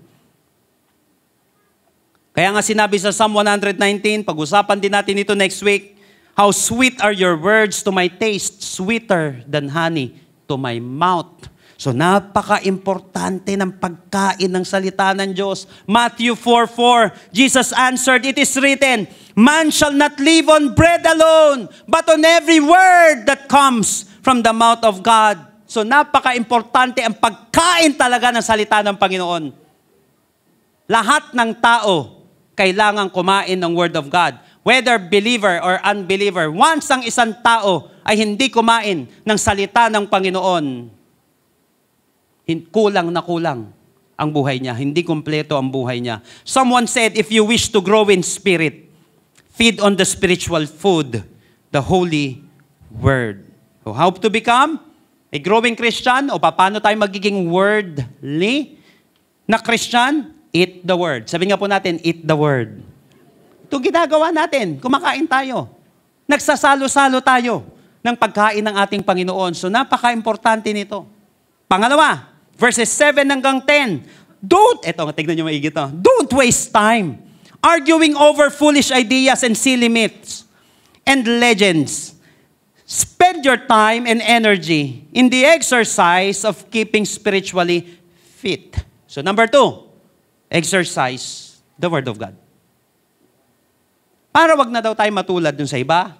Kaya nga sinabi sa Psalm 119, pag-usapan din natin ito next week, how sweet are your words to my taste, sweeter than honey to my mouth. So napaka-importante ng pagkain ng salita ng Diyos. Matthew 4:4, Jesus answered, "It is written, man shall not live on bread alone, but on every word that comes from the mouth of God." So napaka-importante ang pagkain talaga ng salita ng Panginoon. Lahat ng tao kailangan kumain ng Word of God. Whether believer or unbeliever, once ang isang tao ay hindi kumain ng salita ng Panginoon, kulang na kulang ang buhay niya. Hindi kumpleto ang buhay niya. Someone said, if you wish to grow in spirit, feed on the spiritual food, the Holy Word. So how to become a growing Christian? O paano tayo magiging wordly na Christian? Eat the Word. Sabi nga po natin, eat the Word. Ito ginagawa natin. Kumakain tayo. Nagsasalo-salo tayo ng pagkain ng ating Panginoon. So napaka-importante nito. Pangalawa, verses 7 hanggang 10. Tignan nyo maigit to. Don't waste time arguing over foolish ideas and silly myths and legends. Spend your time and energy in the exercise of keeping spiritually fit. So number 2, exercise the Word of God. Para wag na daw tayo matulad dun sa iba,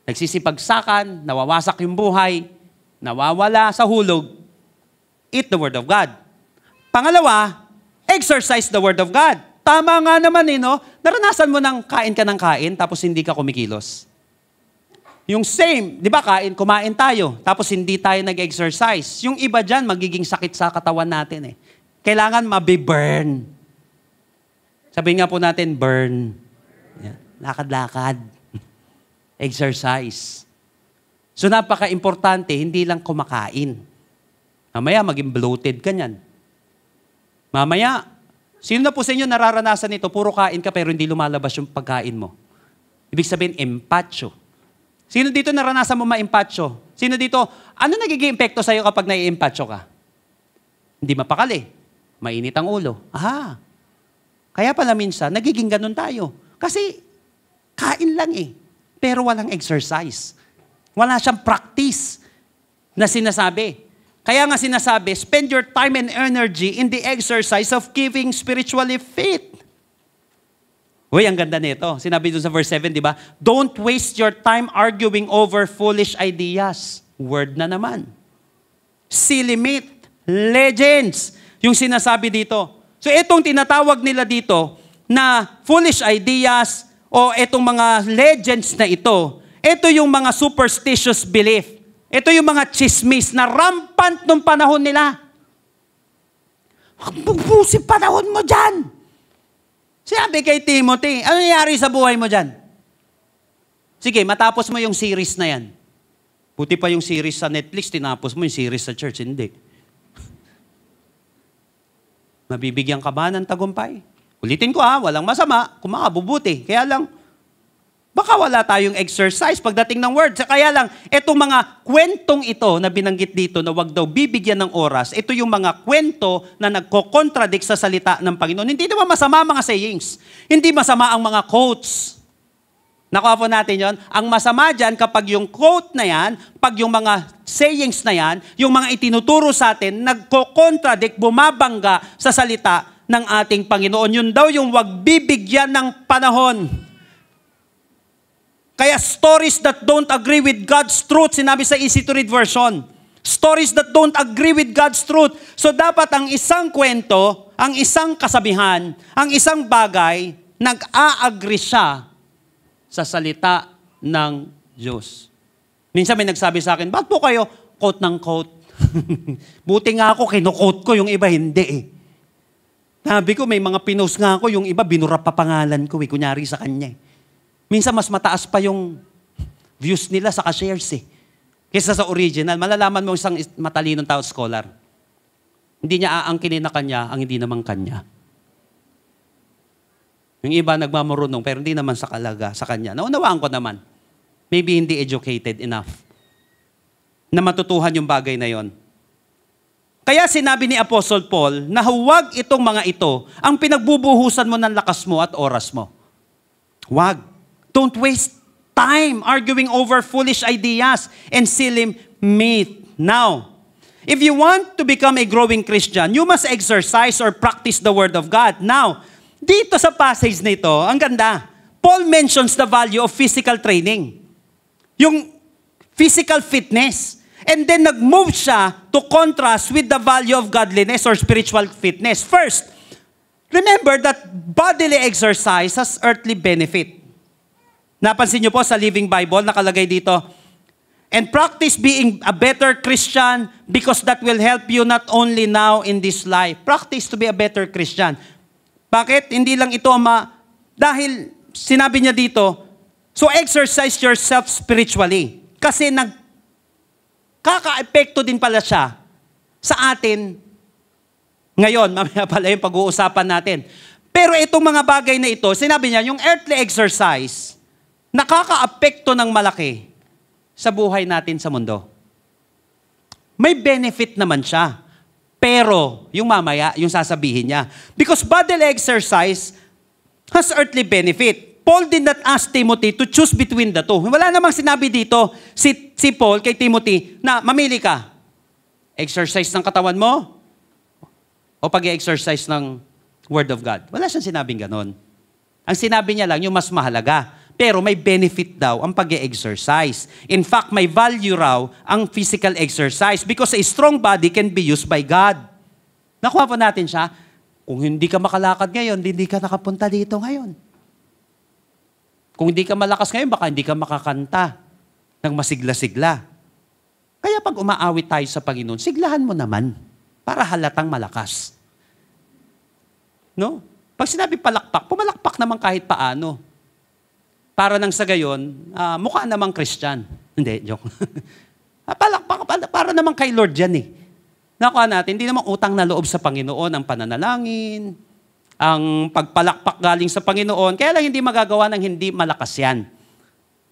nagsisipagsakan, nawawasak yung buhay, nawawala sa hulog, eat the Word of God. Pangalawa, exercise the Word of God. Tama nga naman no? Naranasan mo ng kain ka ng kain, tapos hindi ka kumikilos. Yung same, di ba kumain tayo, tapos hindi tayo nag-exercise. Yung iba dyan, magiging sakit sa katawan natin Kailangan mabiburn. Sabihin nga po natin, burn. Yan. Lakad-lakad. Exercise. So napaka-importante, hindi lang kumakain. Mamaya maging bloated ka niyan. Mamaya, sino na po sa inyo nararanasan nito? Puro kain ka pero hindi lumalabas yung pagkain mo. Ibig sabihin, empacho. Sino dito naranasan mo ma-empacho? Sino dito, ano nagiging epekto sa'yo kapag nai-empacho ka? Hindi mapakali. Mainit ang ulo. Kaya pala minsan, nagiging ganun tayo. Kasi, kain lang pero walang exercise. Wala siyang practice na sinasabi. Kaya nga sinasabi, spend your time and energy in the exercise of keeping spiritually fit. Uy, ang ganda nito. Sinabi doon sa verse 7, di ba? Don't waste your time arguing over foolish ideas. Word na naman. Silly myth, legends, yung sinasabi dito. So itong tinatawag nila dito na foolish ideas o itong mga legends na ito yung mga superstitious belief. Ito yung mga chismis na rampant nung panahon nila. Magbubusi panahon mo dyan. Sabi kay Timothy, ano nangyari sa buhay mo dyan? Sige, matapos mo yung series na yan. Buti pa yung series sa Netflix, tinapos mo yung series sa church. Hindi. Mabibigyan ka ba ng tagumpay? Ulitin ko walang masama, kung makabubuti. Kaya lang, baka wala tayong exercise pagdating ng word. Kaya lang, itong mga kwentong ito na binanggit dito na wag daw bibigyan ng oras, ito yung mga kwento na nagko-contradict sa salita ng Panginoon. Hindi naman masama mga sayings. Hindi masama ang mga quotes. Nakuha po natin yon. Ang masama dyan kapag yung quote na yan, pag yung mga sayings na yan, yung mga itinuturo sa atin, nagko-contradict, bumabangga sa salita ng ating Panginoon. Yun daw yung wag bibigyan ng panahon. Kaya stories that don't agree with God's truth, sinabi sa easy to read version. Stories that don't agree with God's truth. So dapat ang isang kwento, ang isang kasabihan, ang isang bagay, nag-a-agree siya sa salita ng Diyos. Minsan may nagsabi sa akin, ba't po kayo quote ng quote? Buti nga ako, kinuquote ko, yung iba hindi Sabi ko, may mga pinost nga ako, yung iba binura pa pangalan ko kunyari sa kanya Minsan mas mataas pa yung views nila sa ka-shares kaysa sa original. Malalaman mo isang matalinong tao, scholar. Hindi niya aangkinin na kanya ang hindi naman kanya. Yung iba nagmamurunong pero hindi naman sa kanya. Naunawaan ko naman. Maybe hindi educated enough na matutuhan yung bagay na yon. Kaya sinabi ni Apostle Paul na huwag itong mga ito ang pinagbubuhusan mo ng lakas mo at oras mo. Huwag. Don't waste time arguing over foolish ideas and silly myth. Now, If you want to become a growing Christian, you must exercise or practice the Word of God. Now, dito sa passage na ito, ang ganda. Paul mentions the value of physical training. Yung physical fitness. And then nag-move siya to contrast with the value of godliness or spiritual fitness. First, remember that bodily exercise has earthly benefit. Napansin niyo po sa Living Bible, nakalagay dito, and practice being a better Christian because that will help you not only now in this life. Practice to be a better Christian. Bakit? Hindi lang ito dahil sinabi niya dito, so exercise yourself spiritually. Kasi nagkaka-epekto din pala siya sa atin ngayon. Mamaya pala yung pag-uusapan natin. Pero itong mga bagay na ito, sinabi niya, yung earthly exercise, nakaka-apekto ng malaki sa buhay natin sa mundo. May benefit naman siya. Pero, yung mamaya, yung sasabihin niya. Because bodily exercise has earthly benefit. Paul did not ask Timothy to choose between the two. Wala namang sinabi dito si Paul kay Timothy na mamili ka. Exercise ng katawan mo o pag-exercise ng Word of God. Wala siyang sinabing ganon. Ang sinabi niya lang, yung mas mahalaga. Pero may benefit daw ang pag-exercise. In fact, may value raw ang physical exercise because a strong body can be used by God. Nakuha po natin siya. Kung hindi ka makalakad ngayon, hindi ka nakapunta dito ngayon. Kung hindi ka malakas ngayon, baka hindi ka makakanta ng masigla-sigla. Kaya pag umaawit tayo sa Panginoon, siglahan mo naman para halatang malakas. No? Pag sinabi palakpak, pumalakpak naman kahit paano. Para nang sa gayon, mukha namang Christian. Hindi, joke. Palakpak, para naman kay Lord yan eh. Nakuha natin, hindi naman utang na loob sa Panginoon ang pananalangin, ang pagpalakpak galing sa Panginoon, kaya lang hindi magagawa ng hindi malakas yan.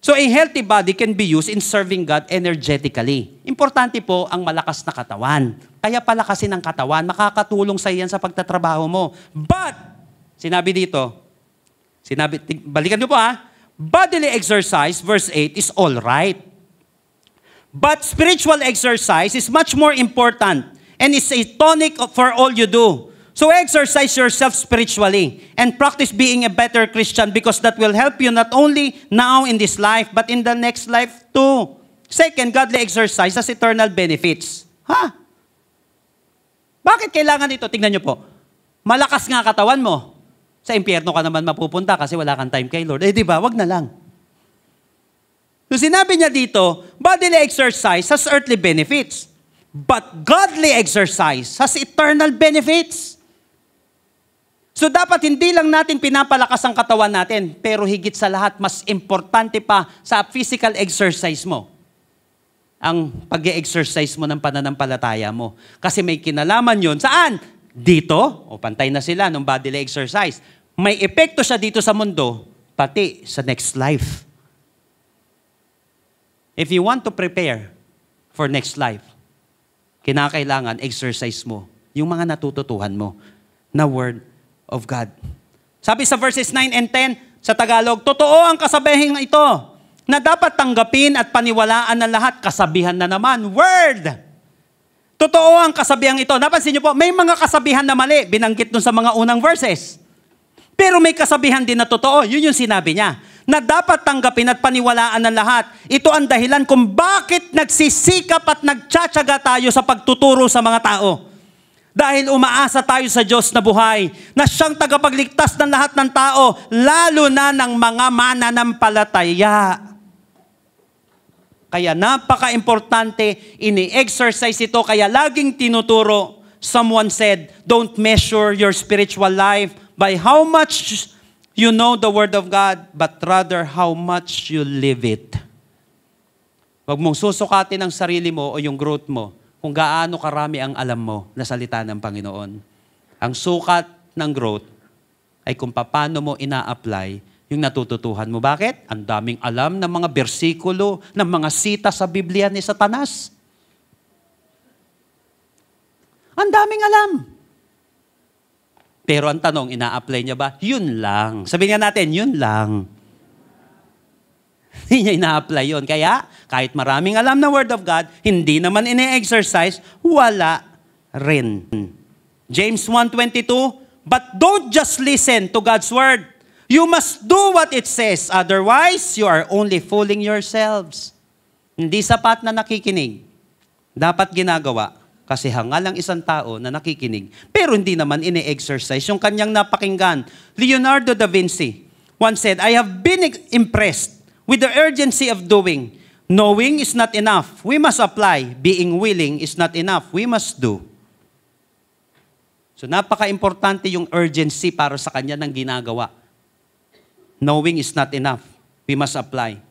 So a healthy body can be used in serving God energetically. Importante po ang malakas na katawan. Kaya palakasin ang katawan, makakatulong sa iyan sa pagtatrabaho mo. But, sinabi dito, balikan niyo po bodily exercise, verse 8, is all right. But spiritual exercise is much more important and is a tonic for all you do. So exercise yourself spiritually and practice being a better Christian because that will help you not only now in this life, but in the next life too. Second, godly exercise has eternal benefits. Bakit kailangan ito? Tingnan niyo po. Malakas nga katawan mo. Sa impyerno ka naman mapupunta kasi wala kang time kay Lord. Di ba? Wag na lang. So sinabi niya dito, bodily exercise has earthly benefits. But godly exercise has eternal benefits. So dapat hindi lang natin pinapalakas ang katawan natin, pero higit sa lahat, mas importante pa sa physical exercise mo, ang pag-exercise mo ng pananampalataya mo. Kasi may kinalaman yon. Saan? Dito, pantay na sila ng bodily exercise. May epekto siya dito sa mundo, pati sa next life. If you want to prepare for next life, kinakailangan exercise mo yung mga natututuhan mo na Word of God. Sabi sa verses 9 and 10 sa Tagalog, totoo ang kasabihang ito na dapat tanggapin at paniwalaan ng lahat. Kasabihan na naman, Word! Totoo ang kasabihang ito. Napansin niyo po, may mga kasabihan na mali. Binanggit dun sa mga unang verses. Pero may kasabihan din na totoo. Yun yung sinabi niya. Na dapat tanggapin at paniwalaan ng lahat. Ito ang dahilan kung bakit nagsisikap at nagtsatsaga tayo sa pagtuturo sa mga tao. Dahil umaasa tayo sa Diyos na buhay, na siyang tagapagligtas ng lahat ng tao, lalo na ng mga mananampalataya. Kaya napaka-importante, ini-exercise ito, kaya laging tinuturo. Someone said, don't measure your spiritual life by how much you know the Word of God, but rather how much you live it. Huwag mong susukatin ang sarili mo o yung growth mo kung gaano karami ang alam mo na salita ng Panginoon. Ang sukat ng growth ay kung paano mo ina-apply yung natututuhan mo. Bakit? Ang daming alam ng mga bersikulo, ng mga sita sa Biblia ni Satanas. Ang daming alam. Pero ang tanong, ina-apply niya ba? Yun lang. Sabihin nga natin, yun lang. Hindi niya ina-apply yun. Kaya, kahit maraming alam na Word of God, hindi naman ini-exercise, wala rin. James 1:22, but don't just listen to God's Word. You must do what it says. Otherwise, you are only fooling yourselves. Hindi sapat na nakikinig. Dapat ginagawa. Kasi hangal ang isang tao na nakikinig, pero hindi naman ini-exercise yung kanyang napakinggan. Leonardo da Vinci once said, I have been impressed with the urgency of doing. Knowing is not enough. We must apply. Being willing is not enough. We must do. So napaka-importante yung urgency para sa kanya ng ginagawa. Knowing is not enough. We must apply.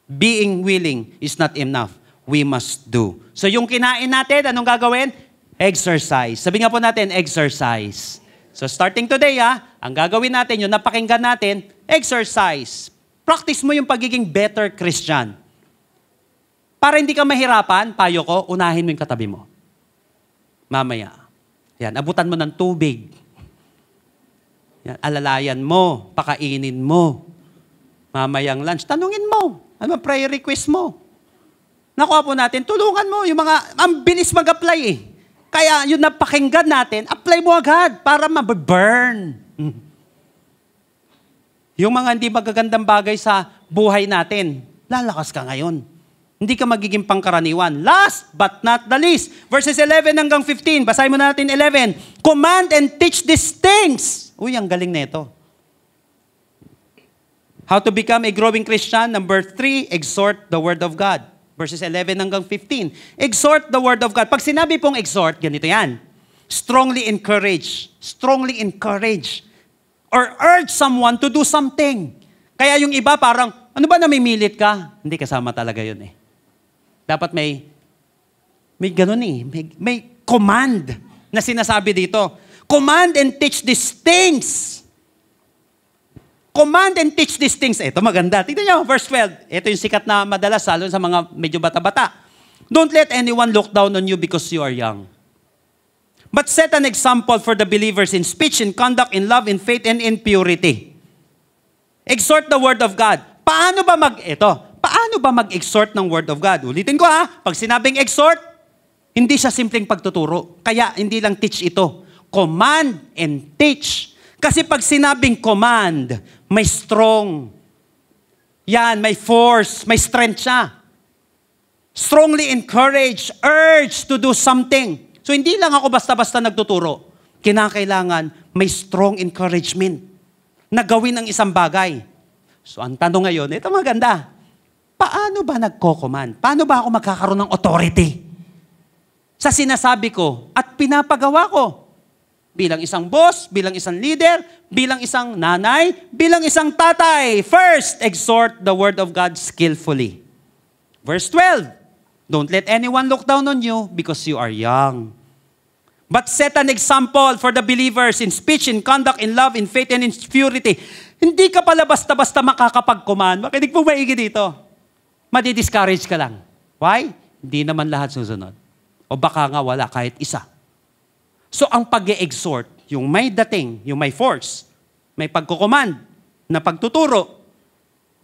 Being willing is not enough. We must do. So yung kinain natin, anong gagawin? Exercise. Sabi nga po natin, exercise. So starting today, ang gagawin natin, yung napakinggan natin, exercise. Practice mo yung pagiging better Christian. Para hindi ka mahirapan, payo ko, unahin mo yung katabi mo. Mamaya. Yan, abutan mo ng tubig. Yan, alalayan mo, pakainin mo. Mamayang lunch, tanungin mo. Ano prayer request mo? Nakuha po natin, tulungan mo yung mga, ang bilis mag-apply eh. Kaya yung napakinggan natin, apply mo agad para maburn. Yung mga hindi magagandang bagay sa buhay natin, lalakas ka ngayon. Hindi ka magiging pangkaraniwan. Last but not the least, verses 11 hanggang 15, basahin mo natin 11. Command and teach these things. Uy, ang galing na ito. How to become a growing Christian. Number 3, exhort the Word of God. Verses 11 hanggang 15. Exhort the Word of God. Pag sinabi pong exhort, ganito yan. Strongly encourage. Strongly encourage. Or urge someone to do something. Kaya yung iba parang, ano ba namimilit ka? Hindi, kasama talaga yun eh. Dapat may ganun eh. May command na sinasabi dito. Command and teach these things. Command and teach these things. Ito maganda. Tignan nyo, verse 12. Ito yung sikat na madalas, lalo sa mga medyo bata-bata. Don't let anyone look down on you because you are young. But set an example for the believers in speech, in conduct, in love, in faith, and in purity. Exhort the Word of God. Paano ba mag-exhort ng Word of God? Ulitin ko pag sinabing exhort, hindi siya simpleng pagtuturo. Kaya hindi lang teach ito. Command and teach. Kasi pag sinabing command, may strong. Yan, may force, may strength siya. Strongly encourage, urge to do something. So hindi lang ako basta-basta nagtuturo. Kinakailangan may strong encouragement na gawin ang isang bagay. So ang tanong ngayon, ito maganda. Paano ba nagko-command? Paano ba ako magkakaroon ng authority sa sinasabi ko at pinapagawa ko? Bilang isang boss, bilang isang leader, bilang isang nanay, bilang isang tatay. First, exhort the Word of God skillfully. Verse 12, don't let anyone look down on you because you are young. But set an example for the believers in speech, in conduct, in love, in faith, and in purity. Hindi ka pala basta-basta makakapag-command. Makinig po maigi dito. Madi-discourage ka lang. Why? Hindi naman lahat susunod. O baka nga wala kahit isa. So ang pag-e-exhort, yung may dating, yung may force, may pagkukommand, na pagtuturo,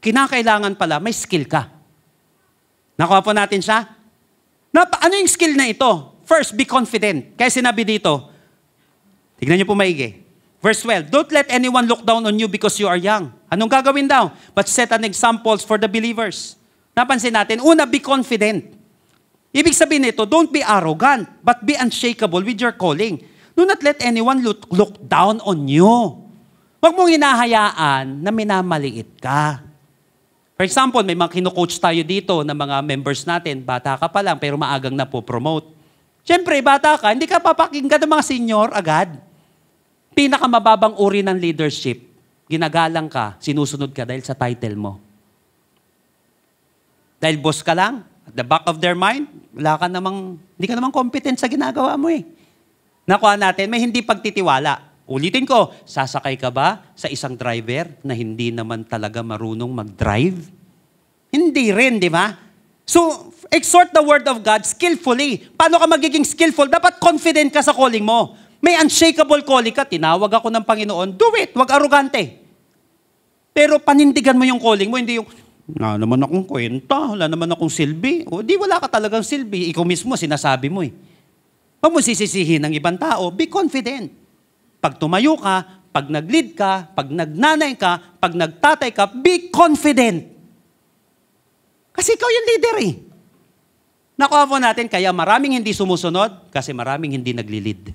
kinakailangan pala may skill ka. Nakuha po natin siya? Ano yung skill na ito? First, be confident. Kaya sinabi dito, tignan niyo po maigi. Verse 12, don't let anyone look down on you because you are young. Anong gagawin daw? But set an example for the believers. Napansin natin, una, be confident. Ibig sabihin nito, don't be arrogant, but be unshakable with your calling. Do not let anyone look down on you. Huwag mong hinahayaan na minamaliit ka. For example, may mga kino-coach tayo dito na mga members natin, bata ka pa lang pero maagang na po promote. Siyempre, bata ka, hindi ka papakinggan ng mga senior agad. Pinakamababang uri ng leadership, ginagalang ka, sinusunod ka dahil sa title mo. Dahil boss ka lang, at the back of their mind, hindi ka namang competent sa ginagawa mo eh. Nakuha natin, may hindi pagtitiwala. Ulitin ko, sasakay ka ba sa isang driver na hindi naman talaga marunong mag-drive? Hindi rin, di ba? So, exhort the Word of God skillfully. Paano ka magiging skillful? Dapat confident ka sa calling mo. May unshakable calling ka. Tinawag ako ng Panginoon, do it. Huwag arugante. Pero panindigan mo yung calling mo, hindi yung Wala naman akong kwenta, wala naman akong silbi. O di wala ka talagang silbi. Ikaw mismo sinasabi mo eh. Huwag mo sisisihin ng ibang tao. Be confident. Pag tumayo ka, pag nag-lead ka, pag nagnanay ka, pag nagtatay ka, be confident. Kasi ikaw yung leader eh. Nakuha po natin, kaya maraming hindi sumusunod kasi maraming hindi nagli-lead.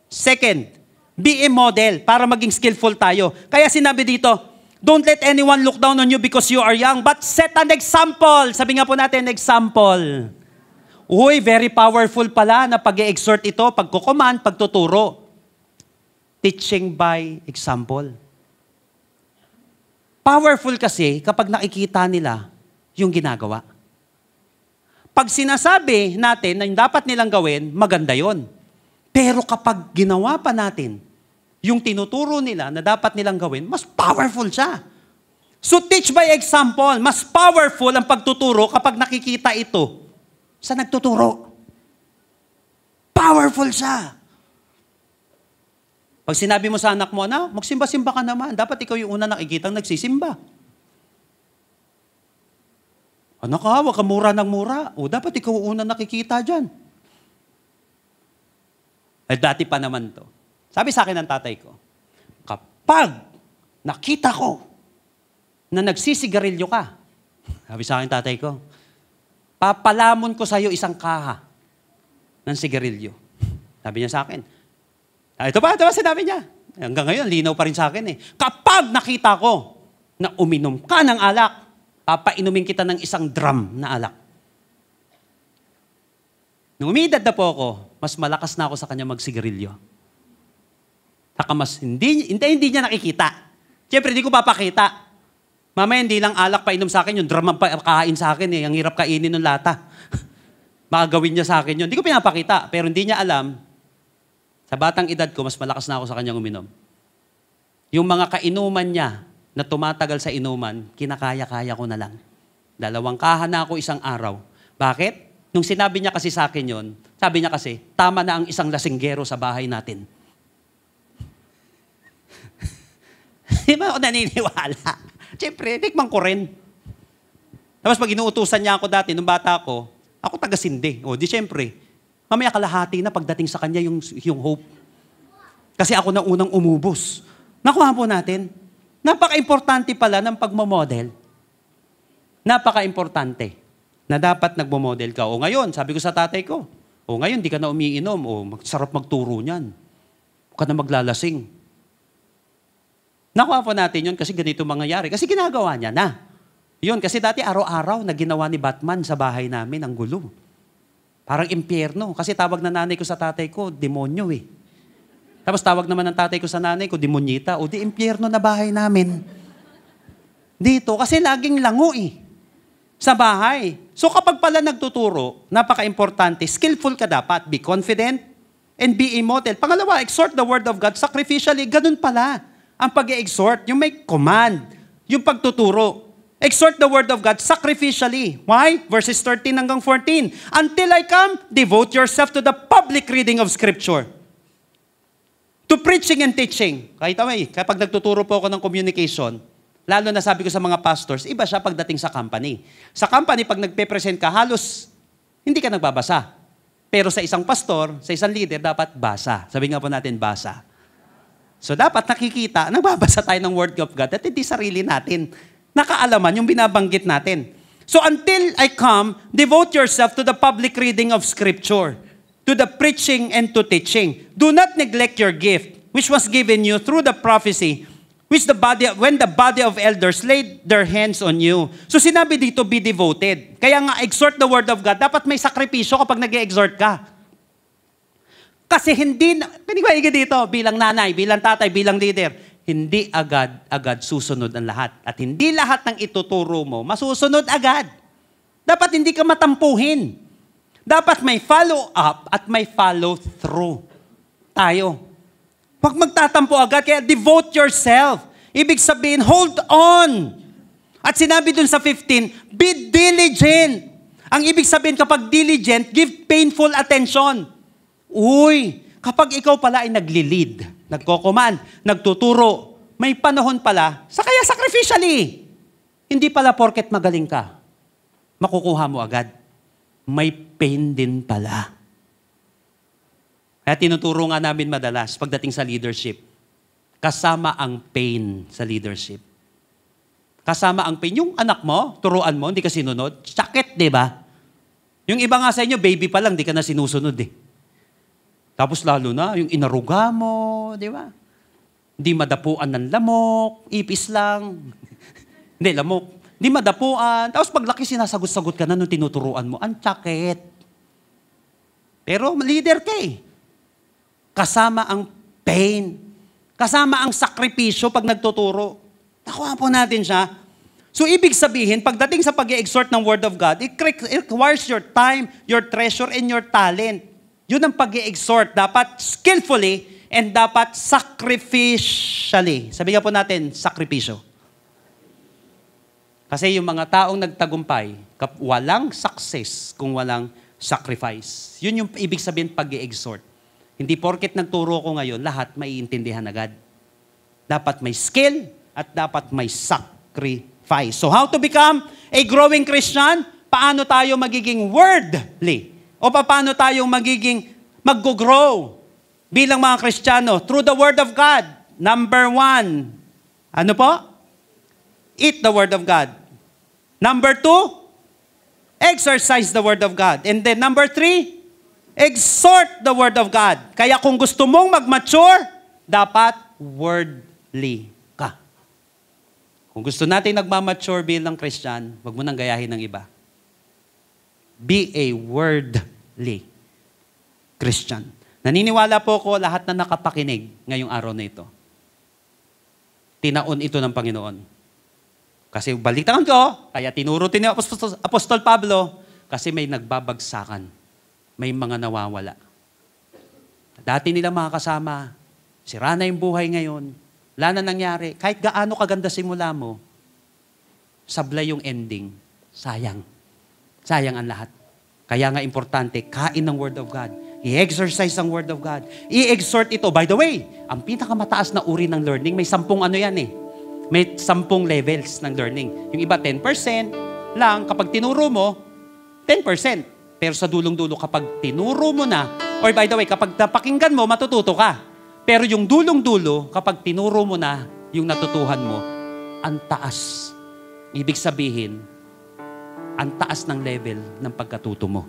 Second, be a model para maging skillful tayo. Kaya sinabi dito, don't let anyone look down on you because you are young, but set an example. Sabi nga po natin, example. Uy, very powerful pala na pag-e-exhort ito, pagkukuman, pagtuturo. Teaching by example. Powerful kasi kapag nakikita nila yung ginagawa. Pag sinasabi natin na yung dapat nilang gawin, maganda yon. Pero kapag ginawa pa natin yung tinuturo nila na dapat nilang gawin, mas powerful siya. So teach by example. Mas powerful ang pagtuturo kapag nakikita ito sa nagtuturo. Powerful siya. Pag sinabi mo sa anak mo, na magsimba-simba ka naman. Dapat ikaw yung una nakikitang nagsisimba. Anak ka, huwag ka mura ng mura. O dapat ikaw una nakikita dyan. Eh, dati pa naman to. Sabi sa akin ng tatay ko, kapag nakita ko na nagsisigarilyo ka, sabi sa akin tatay ko, papalamon ko sa'yo isang kaha ng sigarilyo. Sabi niya sa akin. Ito pa sinabi niya. Hanggang ngayon, linaw pa rin sa akin eh. Kapag nakita ko na uminom ka ng alak, papainumin kita ng isang drum na alak. Nung umidad na po ako, mas malakas na ako sa kanya magsigarilyo. Saka mas hindi niya nakikita. Siyempre, hindi ko papakita. Mamaya, hindi lang alak painom sa akin, yung drum ang pakain sa akin eh. Ang hirap kainin ng lata. Makagawin niya sa akin yun. Hindi ko pinapakita, pero hindi niya alam, sa batang edad ko, mas malakas na ako sa kanyang uminom. Yung mga kainuman niya, na tumatagal sa inuman, kinakaya-kaya ko na lang. 2 kaha na ako isang araw. Bakit? Nung sinabi niya kasi sa akin yon, sabi niya kasi, tama na ang isang lasinggero sa bahay natin. Di ba ako naniniwala? Siyempre, tikman ko rin. Tapos pag inuutusan niya ako dati, nung bata ako taga-sindi. O di siyempre, mamaya kalahati na pagdating sa kanya yung hope. Kasi ako na unang umubos. Nakuha po natin. Napaka-importante pala ng pagmamodel. Napaka-importante na dapat nagmamodel ka. O ngayon, sabi ko sa tatay ko, o ngayon, di ka na umiinom. O sarap magturo niyan. Huwag ka na maglalasing. Nakuha po natin yun kasi ganito mangyayari. Kasi ginagawa niya na. Yun, kasi dati araw-araw na ginawa ni Batman sa bahay namin ang gulo. Parang impyerno. Kasi tawag na nanay ko sa tatay ko, demonyo eh. Tapos tawag naman ng tatay ko sa nanay ko, demonyita. O di impyerno na bahay namin. Dito, kasi laging lango eh. Sa bahay. So kapag pala nagtuturo, napaka-importante, skillful ka dapat. Be confident and be a model. Pangalawa, exhort the word of God sacrificially. Ganun pala ang pag-exhort. Yung may command. Yung pagtuturo. Exhort the word of God sacrificially. Why? Verses 13 hanggang 14. Until I come, devote yourself to the public reading of Scripture. To preaching and teaching. Kahit kapag nagtuturo po ako ng communication, lalo na sabi ko sa mga pastors, iba siya pagdating sa company. Sa company, pag nagpe-present ka, halos hindi ka nagbabasa. Pero sa isang pastor, sa isang leader, dapat basa. Sabi nga po natin, basa. So dapat nakikita, nagbabasa tayo ng Word of God at hindi sarili natin. Nakaalaman yung binabanggit natin. So until I come, devote yourself to the public reading of Scripture, to the preaching and to teaching. Do not neglect your gift, which was given you through the prophecy, when the body of elders laid their hands on you. So sinabi dito, be devoted. Kaya nga, exhort the word of God. Dapat may sakripisyo kapag nag-exhort ka. Kasi hindi dito, bilang nanay, bilang tatay, bilang leader, hindi agad susunod ang lahat. At hindi lahat ng ituturo mo, masusunod agad. Dapat hindi ka matampuhin. Dapat may follow-up at may follow-through tayo. Huwag magtatampo agad, kaya devote yourself. Ibig sabihin, hold on. At sinabi dun sa 15, be diligent. Ang ibig sabihin kapag diligent, give painful attention. Uy, kapag ikaw pala ay nagli-lead, nagko-command, nagtuturo, may panahon pala, kaya sacrificially. Hindi pala porket magaling ka, makukuha mo agad. May pain din pala. Kaya tinuturo nga namin madalas pagdating sa leadership, kasama ang pain sa leadership. Kasama ang pain. Yung anak mo, turuan mo, hindi ka sinunod, sakit, di ba? Yung iba nga sa inyo, baby pa lang, di ka na sinusunod eh. Tapos lalo na, yung inaruga mo, di ba? Hindi madapuan ng lamok, ipis lang. Hindi, lamok. Hindi madapuan. Tapos paglaki, sinasagot-sagot ka na nung tinuturuan mo. Ang sakit. Pero leader ka eh. Kasama ang pain. Kasama ang sakripisyo pag nagtuturo. Nakuha po natin siya. So, ibig sabihin, pagdating sa pag-i-exhort ng Word of God, it requires your time, your treasure, and your talent. Yun ang pag-i-exhort. Dapat skillfully and dapat sacrificially. Sabi nga po natin, sakripisyo. Kasi yung mga taong nagtagumpay, walang success kung walang sacrifice. Yun yung ibig sabihin pag-i-exhort. Hindi porket nagturo ko ngayon, lahat maiintindihan agad. Dapat may skill at dapat may sacrifice. So how to become a growing Christian? Paano tayo magiging wordly? O paano tayo magiging mag-grow bilang mga Kristiyano? Through the Word of God. Number 1. Ano po? Eat the Word of God. Number 2, exercise the Word of God. And then number 3, exhort the Word of God. Kaya kung gusto mong mag-mature, dapat wordly ka. Kung gusto natin nagmamature bilang Christian, wag mo nang gayahin ng iba. Be a wordly Christian. Naniniwala po ko lahat na nakapakinig ngayong araw na ito. Tinaon ito ng Panginoon. Kasi balitaan ko, kaya tinuro ni Apostol Pablo, kasi may nagbabagsakan. May mga nawawala. Dati nila mga kasama, sira na yung buhay ngayon, wala na nangyari. Kahit gaano kaganda simula mo, sablay yung ending, sayang. Sayang ang lahat. Kaya nga importante, kain ng Word of God. I-exercise ang Word of God. I-exhort ito. By the way, ang pinakamataas na uri ng learning, may 10 ano yan eh. May 10 levels ng learning. Yung iba 10% lang, kapag tinuro mo, 10%. Pero sa dulong-dulo, kapag tinuro mo na, or by the way, kapag napakinggan mo, matututo ka. Pero yung dulong-dulo, kapag tinuro mo na yung natutuhan mo, ang taas. Ibig sabihin, ang taas ng level ng pagkatuto mo.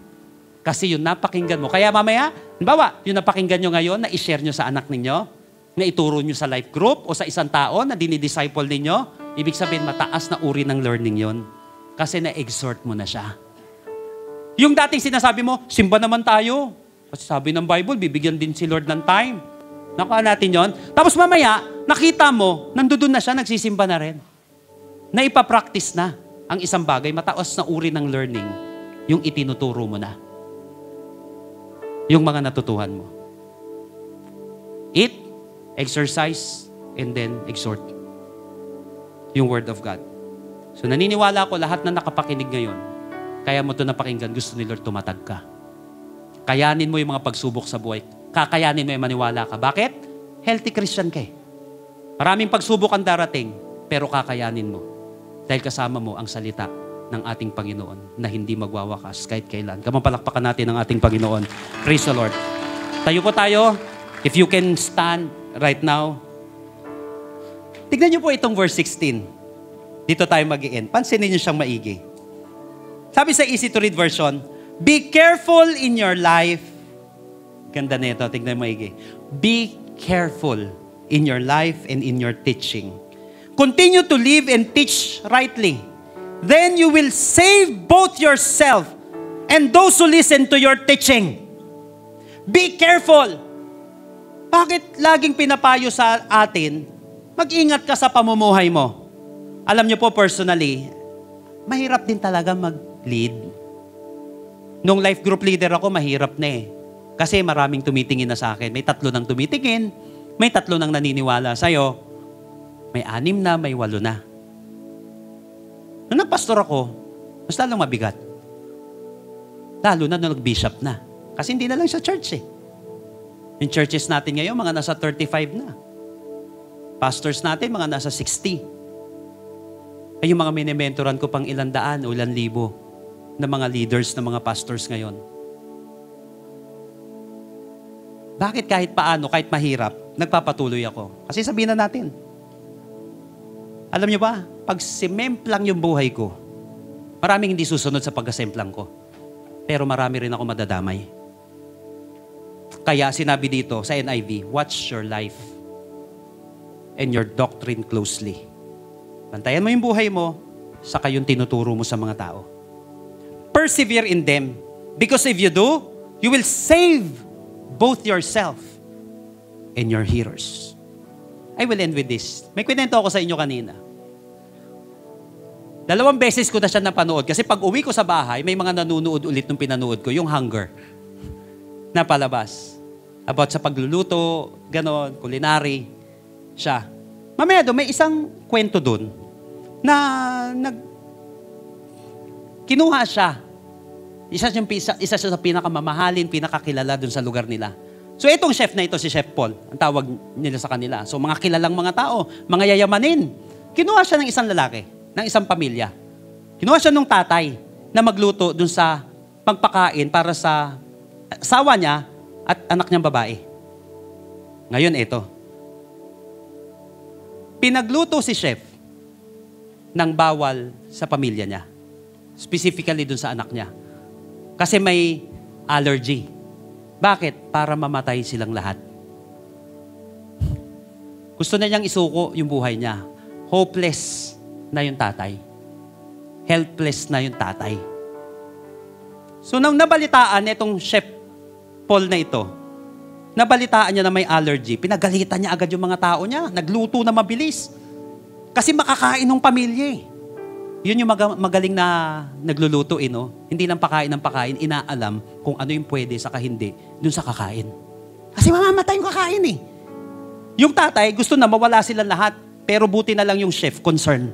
Kasi yun napakinggan mo. Kaya mamaya, halimbawa, yung napakinggan nyo ngayon, na i-share nyo sa anak ninyo, na ituro nyo sa life group o sa isang tao na dinidisciple ninyo, ibig sabihin, mataas na uri ng learning yon. Kasi na-exhort mo na siya. Yung dating sinasabi mo, simba naman tayo. Kasi sabi ng Bible, bibigyan din si Lord ng time. Nakuha natin yon. Tapos mamaya, nakita mo, nandoon na siya, nagsisimba na rin. Na ipapractice na ang isang bagay, mataas na uri ng learning, yung itinuturo mo na. Yung mga natutuhan mo. Eat, exercise, and then exhort. Yung Word of God. So naniniwala ko lahat na nakapakinig ngayon, kaya mo ito napakinggan, gusto ni Lord tumatag ka. Kayanin mo yung mga pagsubok sa buhay. Kakayanin mo yung maniwala ka. Bakit? Healthy Christian ka eh. Maraming pagsubok ang darating, pero kakayanin mo. Dahil kasama mo ang salita ng ating Panginoon na hindi magwawakas kahit kailan. Kamapalakpakan natin ang ating Panginoon. Praise the Lord. Tayo po tayo. If you can stand right now. Tignan niyo po itong verse 16. Dito tayo mag-i-end. Pansinin niyo siyang maigi. Sabi sa easy to read version, be careful in your life. Ganda nito, tignan mo maigi. Be careful in your life and in your teaching. Continue to live and teach rightly. Then you will save both yourself and those who listen to your teaching. Be careful. Bakit laging pinapayo sa atin, mag-ingat ka sa pamumuhay mo? Alam niyo po personally, mahirap din talaga mag-lead. Nung life group leader ako, mahirap na eh. Kasi maraming tumitingin na sa akin. May 3 nang tumitingin, may 3 nang naniniwala sa'yo, may 6 na, may 8 na. Nung nagpastor ako, mas lalong mabigat. Lalo na nung nag-bishop na. Kasi hindi na lang sa church eh. Yung churches natin ngayon, mga nasa 35 na. Pastors natin, mga nasa 60. ay yung mga minimentoran ko pang 100 o 1,000 na mga leaders, na mga pastors ngayon. Bakit kahit paano, kahit mahirap, nagpapatuloy ako? Kasi sabihin na natin, alam niyo ba, pag simemplang yung buhay ko, maraming hindi susunod sa pagkasemplang ko. Pero marami rin ako madadamay. Kaya sinabi dito sa NIV, watch your life and your doctrine closely. Bantayan mo yung buhay mo, saka yung tinuturo mo sa mga tao. Persevere in them, because if you do, you will save both yourself and your hearers. I will end with this. May kwento ako sa inyo kanina. 2 beses ko na siya napanood kasi pag uwi ko sa bahay, may mga nanunood ulit nung pinanood ko, yung Hunger na palabas. About sa pagluluto, ganon, culinary, siya. Mamaya doon, may isang kwento doon na kinuha siya. Isa siya sa pinakamamahalin, pinakakilala doon sa lugar nila. So itong chef na ito, si Chef Paul, ang tawag nila sa kanila. So mga kilalang mga tao, mga yayamanin. Kinuha siya ng isang lalaki, ng isang pamilya. Kinuha siya ng tatay na magluto doon sa pagpakain para sa asawa niya at anak niyang babae. Ngayon ito. Pinagluto si chef ng bawal sa pamilya niya. Specifically doon sa anak niya. Kasi may allergy. Bakit? Para mamatay silang lahat. Gusto na niyang isuko yung buhay niya. Hopeless na yung tatay. Helpless na yung tatay. So nang nabalitaan itong Chef Paul na ito, nabalitaan niya na may allergy, pinagalitan niya agad yung mga tao niya. Nagluto na mabilis. Kasi makakain ng pamilya eh. Yun yung magaling na nagluluto no? Hindi lang pakain ng pakain, inaalam kung ano yung pwede saka hindi dun sa kakain. Kasi mamamatay yung kakain eh. Yung tatay, gusto na mawala silang lahat, pero buti na lang yung chef, concern.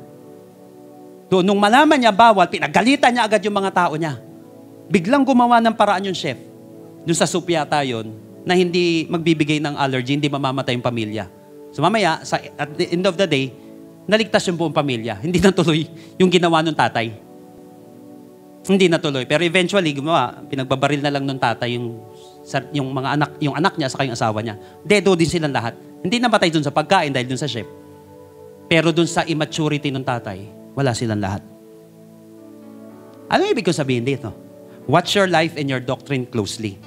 Doon, nung malaman niya bawal, pinagalitan niya agad yung mga tao niya. Biglang gumawa ng paraan yung chef. Dun sa soup yata yun, na hindi magbibigay ng allergy, hindi mamamatay yung pamilya. So mamaya, at the end of the day, naligtas yung buong pamilya. Hindi natuloy yung ginawa ng tatay. Hindi natuloy. Pero eventually, gumawa, pinagbabaril na lang ng tatay yung mga anak, yung anak niya saka yung asawa niya. Dedo din silang lahat. Hindi namatay dun sa pagkain dahil dun sa chef. Pero dun sa immaturity ng tatay, wala silang lahat. Ano ibig ko sabihin dito? Watch your life and your doctrine closely.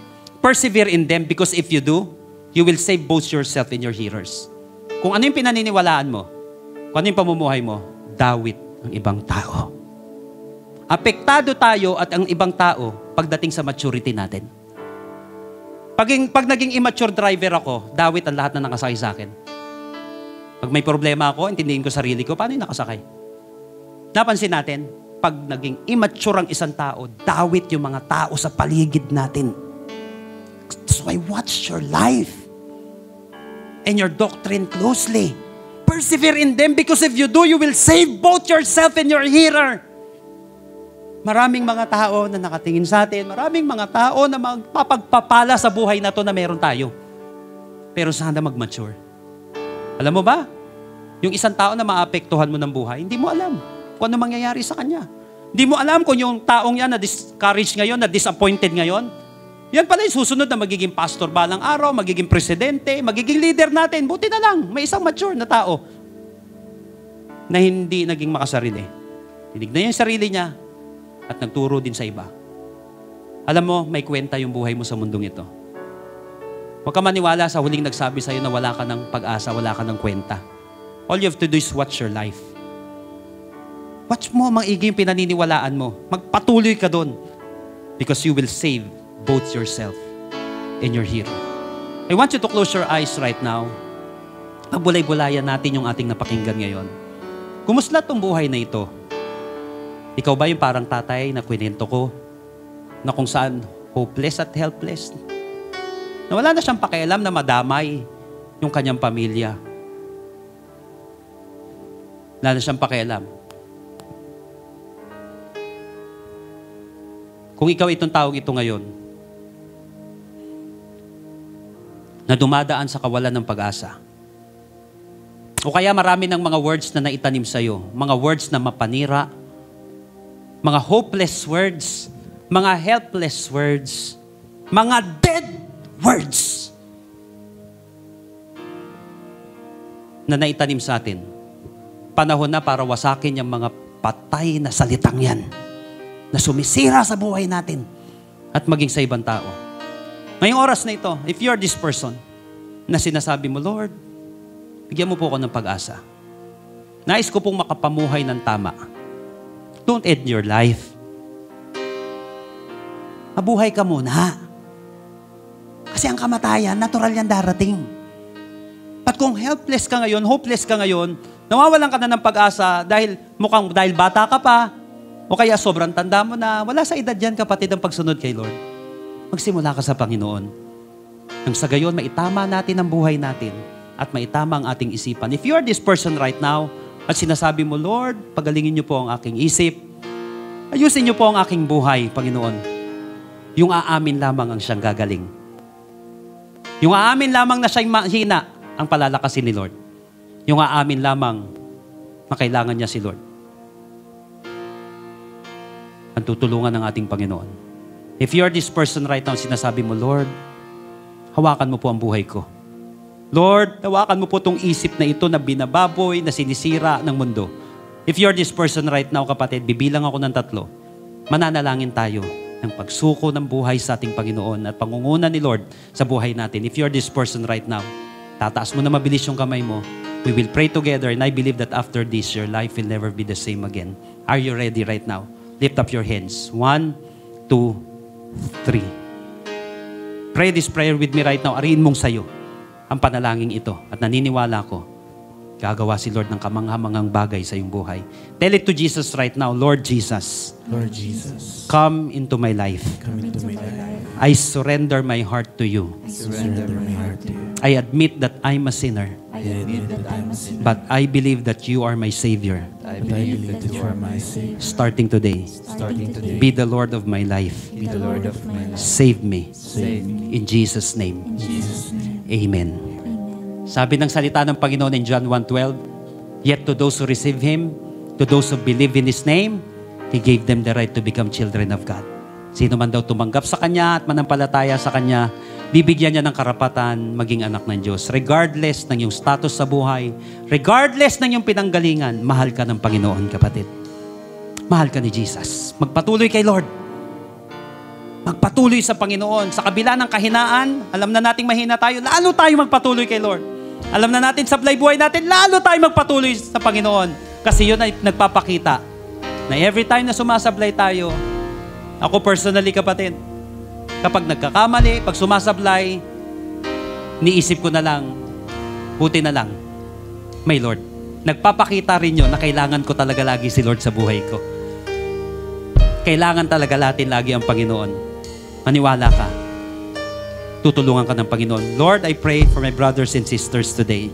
Persevere in them because if you do, you will save both yourself and your hearers. Kung ano yung pinaniniwalaan mo, kung ano yung pamumuhay mo, dawit ang ibang tao. Apektado tayo at ang ibang tao pagdating sa maturity natin. Pag naging immature driver ako, dawit ang lahat na nakasakay sa akin. Pag may problema ako, intindihin ko sarili ko, paano yung nakasakay? Napansin natin, pag naging immature ang isang tao, dawit yung mga tao sa paligid natin. So I watch your life and your doctrine closely. Persevere in them because if you do, you will save both yourself and your hearer. Maraming mga tao na nakatingin sa atin, maraming mga tao na magpapagpapala sa buhay na to na meron tayo. Pero sana mag-mature. Alam mo ba? Yung isang tao na maapektuhan mo ng buhay, hindi mo alam kung ano mangyayari sa kanya. Hindi mo alam kung yung taong yan na discouraged ngayon, na disappointed ngayon, yan pala yung susunod na magiging pastor balang araw, magiging presidente, magiging leader natin. Buti na lang, may isang mature na tao na hindi naging makasarili. Tinignan niya yung sarili niya at nagturo din sa iba. Alam mo, may kwenta yung buhay mo sa mundong ito. Huwag ka maniwala sa huling nagsabi sa'yo na wala ka ng pag-asa, wala ka ng kwenta. All you have to do is watch your life. Watch mo, maigi yung pinaniniwalaan mo. Magpatuloy ka doon because you will save both yourself and your hero. I want you to close your eyes right now. Pabulay-bulayan natin yung ating napakinggan ngayon. Kumusta itong buhay na ito? Ikaw ba yung parang tatay na kwento ko na kung saan hopeless at helpless? Na wala na siyang pakialam na madamay yung kanyang pamilya. Wala na siyang pakialam. Kung ikaw itong taong ito ngayon, na dumadaan sa kawalan ng pag-asa, O kaya marami ng mga words na naitanim sa'yo. Mga words na mapanira. Mga hopeless words. Mga helpless words. Mga dead words. Na naitanim sa atin. Panahon na para wasakin yung mga patay na salitang yan. Na sumisira sa buhay natin. At maging sa ibang tao. Ngayong oras na ito, if you're this person, na sinasabi mo, Lord, bigyan mo po ako ng pag-asa. Nais ko pong makapamuhay ng tama. Don't end your life. Mabuhay ka muna. Kasi ang kamatayan, natural yan darating. At kung helpless ka ngayon, hopeless ka ngayon, nawawalan ka na ng pag-asa dahil bata ka pa, o kaya sobrang tanda mo na, wala sa edad yan, kapatid, ang pagsunod kay Lord. Magsimula ka sa Panginoon. Nang sa gayon, maitama natin ang buhay natin at maitama ang ating isipan. If you are this person right now at sinasabi mo, Lord, pagalingin niyo po ang aking isip, ayusin niyo po ang aking buhay, Panginoon. Yung aamin lamang ang siyang gagaling. Yung aamin lamang na siyang mahina ang palalakasin ni Lord. Yung aamin lamang na kailangan niya si Lord. Ang tutulungan ng ating Panginoon. If you are this person right now, sinasabi mo, Lord, hawakan mo po ang buhay ko. Lord, hawakan mo po itong isip na ito na binababoy, na sinisira ng mundo. If you are this person right now, kapatid, bibilang ako ng 3. Mananalangin tayo ng pagsuko ng buhay sa ating Panginoon at pangunguna ni Lord sa buhay natin. If you are this person right now, tataas mo na mabilis yung kamay mo. We will pray together and I believe that after this, your life will never be the same again. Are you ready right now? Lift up your hands. 1, 2, 3. Pray this prayer with me right now. Ariin mong sayo ang panalangin ito. At naniniwala ko, gagawa si Lord ng kamangha-manghang bagay sa iyong buhay. Tell it to Jesus right now. Lord Jesus. Lord Jesus, Come into my life. come into my life. I surrender my heart to you. Surrender my heart to you. I admit that I'm a sinner. I admit that I'm a sinner, But I believe that you are my Savior. but I believe that you are my Savior. Starting today, Starting today, be the Lord of my life. be the Lord of my life. Save me. Save me. In Jesus' name. In Jesus' name. Amen. Sabi ng salita ng Panginoon in John 1:12, yet to those who receive Him, to those who believe in His name, He gave them the right to become children of God. Sino man daw tumanggap sa Kanya at manampalataya sa Kanya, bibigyan niya ng karapatan maging anak ng Diyos. Regardless ng iyong status sa buhay, regardless ng iyong pinanggalingan, mahal ka ng Panginoon, kapatid. Mahal ka ni Jesus. Magpatuloy kay Lord. Magpatuloy sa Panginoon. Sa kabila ng kahinaan, alam na nating mahina tayo, lalo tayo magpatuloy kay Lord. Alam na natin sa buhay natin, lalo tayo magpatuloy sa Panginoon. Kasi yun ay nagpapakita na every time na sumasablay tayo, ako personally, kapatid, kapag nagkakamali, pag sumasablay, niisip ko na lang, buti na lang, may Lord. Nagpapakita rin yun na kailangan ko talaga lagi si Lord sa buhay ko. Kailangan talaga natin lagi ang Panginoon. Maniwala ka. Tutulungan ka ng Panginoon. Lord, I pray for my brothers and sisters today.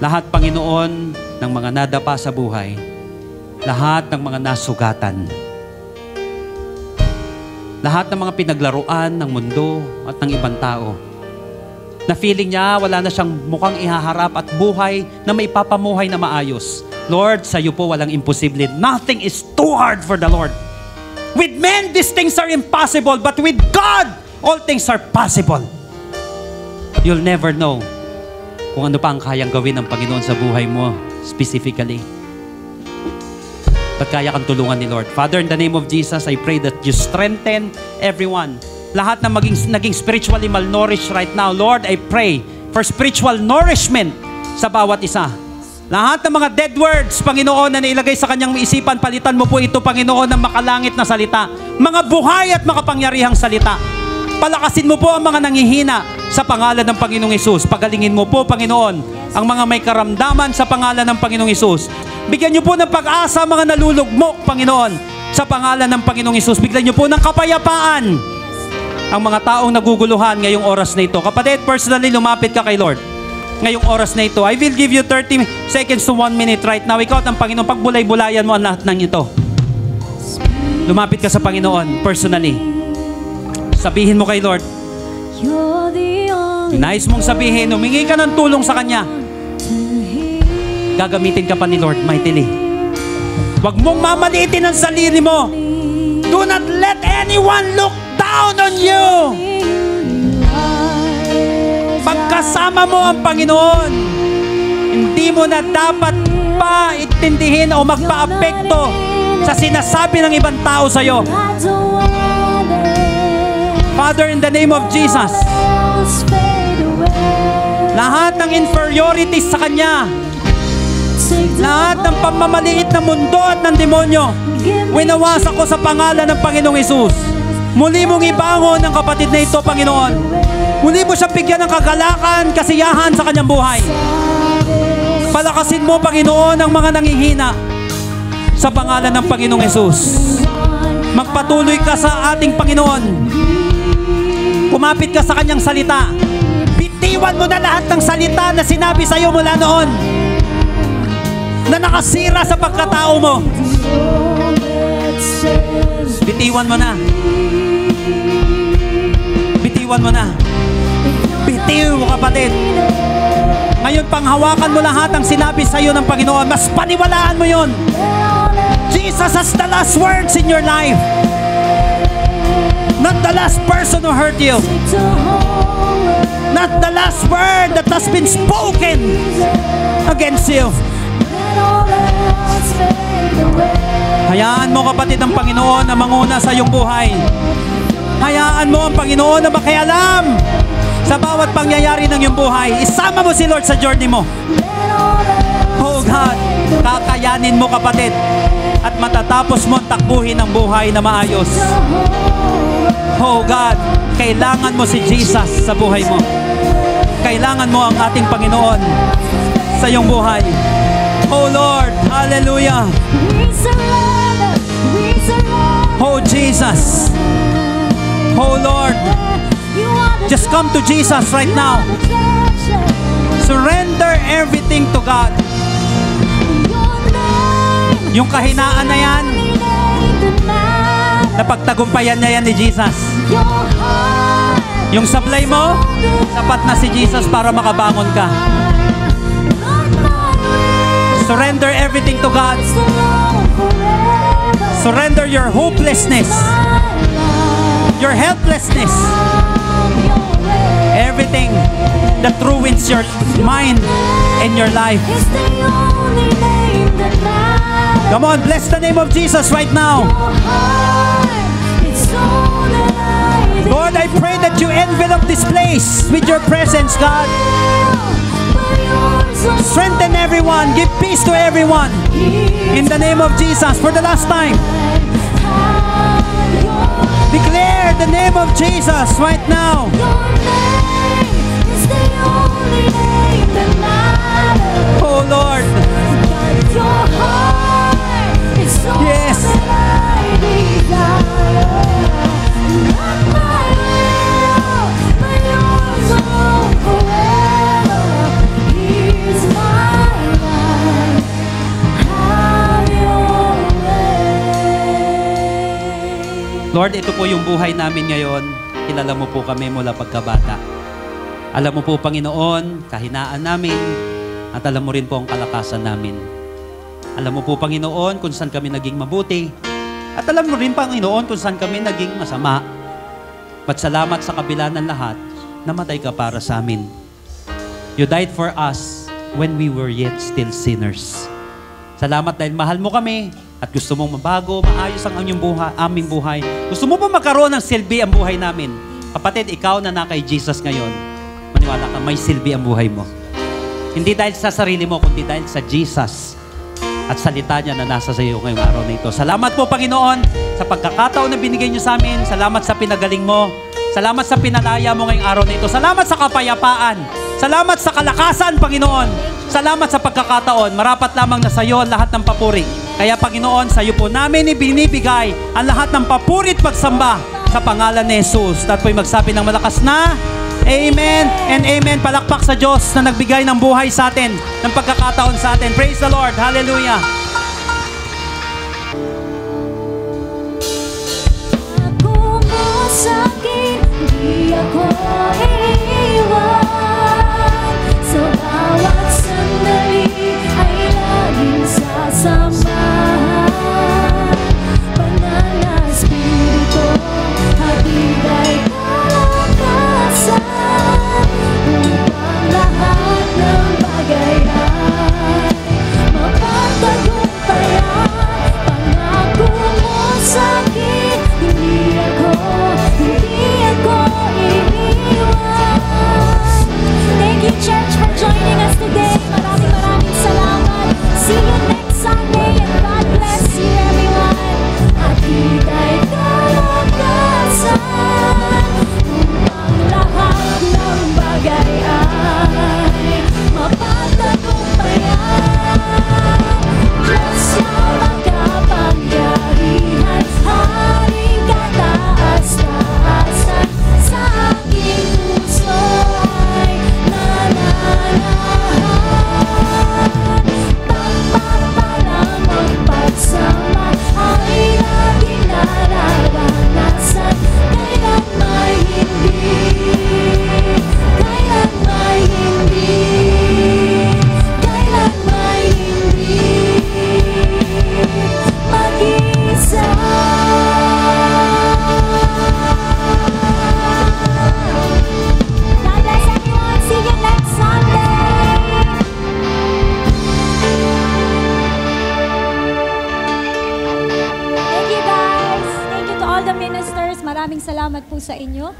Lahat, Panginoon, ng mga nadapa sa buhay, lahat ng mga nasugatan, lahat ng mga pinaglaruan ng mundo at ng ibang tao, na feeling niya wala na siyang mukhang ihaharap at buhay na may papamuhay na maayos. Lord, sa iyo po walang imposible. Nothing is too hard for the Lord. With men, these things are impossible, but with God, all things are possible. You'll never know kung ano pa ang kayang gawin ng Panginoon sa buhay mo specifically. But kaya kang tulungan ni Lord. Father, in the name of Jesus, I pray that you strengthen everyone. Lahat na naging spiritually malnourished right now, Lord, I pray for spiritual nourishment sa bawat isa. Lahat ng mga dead words, Panginoon, na nailagay sa kanyang isipan, palitan mo po ito, Panginoon, ng makalangit na salita. Mga buhay at makapangyarihang salita. Palakasin mo po ang mga nangihina sa pangalan ng Panginoong Hesus. Pagalingin mo po, Panginoon, ang mga may karamdaman sa pangalan ng Panginoong Hesus. Bigyan niyo po ng pag-asa mga nalulugmok, Panginoon, sa pangalan ng Panginoong Hesus. Bigyan niyo po ng kapayapaan ang mga taong naguguluhan ngayong oras na ito. Kapatid, personally, lumapit ka kay Lord ngayong oras na ito. I will give you 30 seconds to 1 minute right now. Ikaw at ang Panginoon, pagbulay-bulayan mo ang lahat ng ito. Lumapit ka sa Panginoon personally. Sabihin mo kay Lord, You're the only nais mong sabihin, humingi ka ng tulong sa Kanya. to gagamitin ka pa ni Lord mightily. Huwag mong mamaliitin ang sarili mo. Do not let anyone look down on you. Pagkasama mo ang Panginoon, hindi mo na dapat pa itindihin o magpa-apekto sa sinasabi ng ibang tao sa iyo. Father, in the name of Jesus, lahat ng inferiority sa Kanya, lahat ng pamamaliit ng mundo at ng demonyo, winawasak ko sa pangalan ng Panginoong Hesus. Muli mong ibangon ang kapatid na ito, Panginoon. Muli mo siya bigyan ng kagalakan, kasiyahan sa kanyang buhay. Palakasin mo, Panginoon, ang mga nanghihina sa pangalan ng Panginoong Hesus. Magpatuloy ka sa ating Panginoon. Kumapit ka sa kanyang salita. Bitiwan mo na lahat ng salita na sinabi sa iyo mula noon, na nakasira sa pagkatao mo. Bitiwan mo na. Bitiwan mo na. Bitiw, kapatid. Ngayon, panghawakan mo lahat ang sinabi sa iyo ng Panginoon. Mas paniwalaan mo yun. Jesus has the last words in your life. Not the last person who hurt you. Not the last word that has been spoken against you. Hayaan mo, kapatid, ang Panginoon na manguna sa iyong buhay. Hayaan mo ang Panginoon na makialam sa bawat pangyayari ng iyong buhay. Isama mo si Lord sa journey mo. Oh God, kakayanin mo, kapatid, at matatapos mo ang takbuhin ng buhay na maayos. Oh God, kailangan mo si Jesus sa buhay mo. Kailangan mo ang ating Panginoon sa iyong buhay. Oh Lord, hallelujah. Oh Jesus. Oh Lord, just come to Jesus right now. Surrender everything to God. Yung kahinaan na yan, napagtagumpayan niya yan ni Jesus. Yung sablay mo, sapat na si Jesus para makabangon ka. Surrender everything to God. Surrender your hopelessness, your helplessness, everything that ruins your mind and your life. Come on, bless the name of Jesus right now. Lord, I pray that you envelop this place with your presence, God. Strengthen everyone. Give peace to everyone. In the name of Jesus, for the last time, declare the name of Jesus right now. Oh Lord. Yes. Lord, ito po yung buhay namin ngayon. Kilala mo po kami mula pagkabata. Alam mo po, Panginoon, kahinaan namin, at alam mo rin po ang kalakasan namin. Alam mo po, Panginoon, kung saan kami naging mabuti, at alam mo rin, Panginoon, kung saan kami naging masama. But salamat sa kabila ng lahat, namatay ka para sa amin. You died for us when we were yet still sinners. Salamat dahil mahal mo kami, at gusto mong mabago, maayos ang aming buhay. Gusto mo ba magkaroon ng silbi ang buhay namin? Kapatid, ikaw na kay Jesus ngayon, maniwala ka, may silbi ang buhay mo. Hindi dahil sa sarili mo, kundi dahil sa Jesus at salita niya na nasa sa iyo ngayong araw na ito. Salamat po, Panginoon, sa pagkakataon na binigay niyo sa amin. Salamat sa pinagaling mo. Salamat sa pinalaya mo ngayong araw na ito. Salamat sa kapayapaan. Salamat sa kalakasan, Panginoon. Salamat sa pagkakataon. Marapat lamang na sa iyo ang lahat ng papuri. Kaya, Panginoon, sa iyo po namin ibinibigay ang lahat ng papuri at pagsamba sa pangalan ni Jesus. At po'y magsabi ng malakas na Amen and Amen. Palakpak sa Diyos na nagbigay ng buhay sa atin, ng pagkakataon sa atin. Praise the Lord. Hallelujah. Ako masakit, di ako iiwan. Sa bawat sandali ay salamat po sa inyo.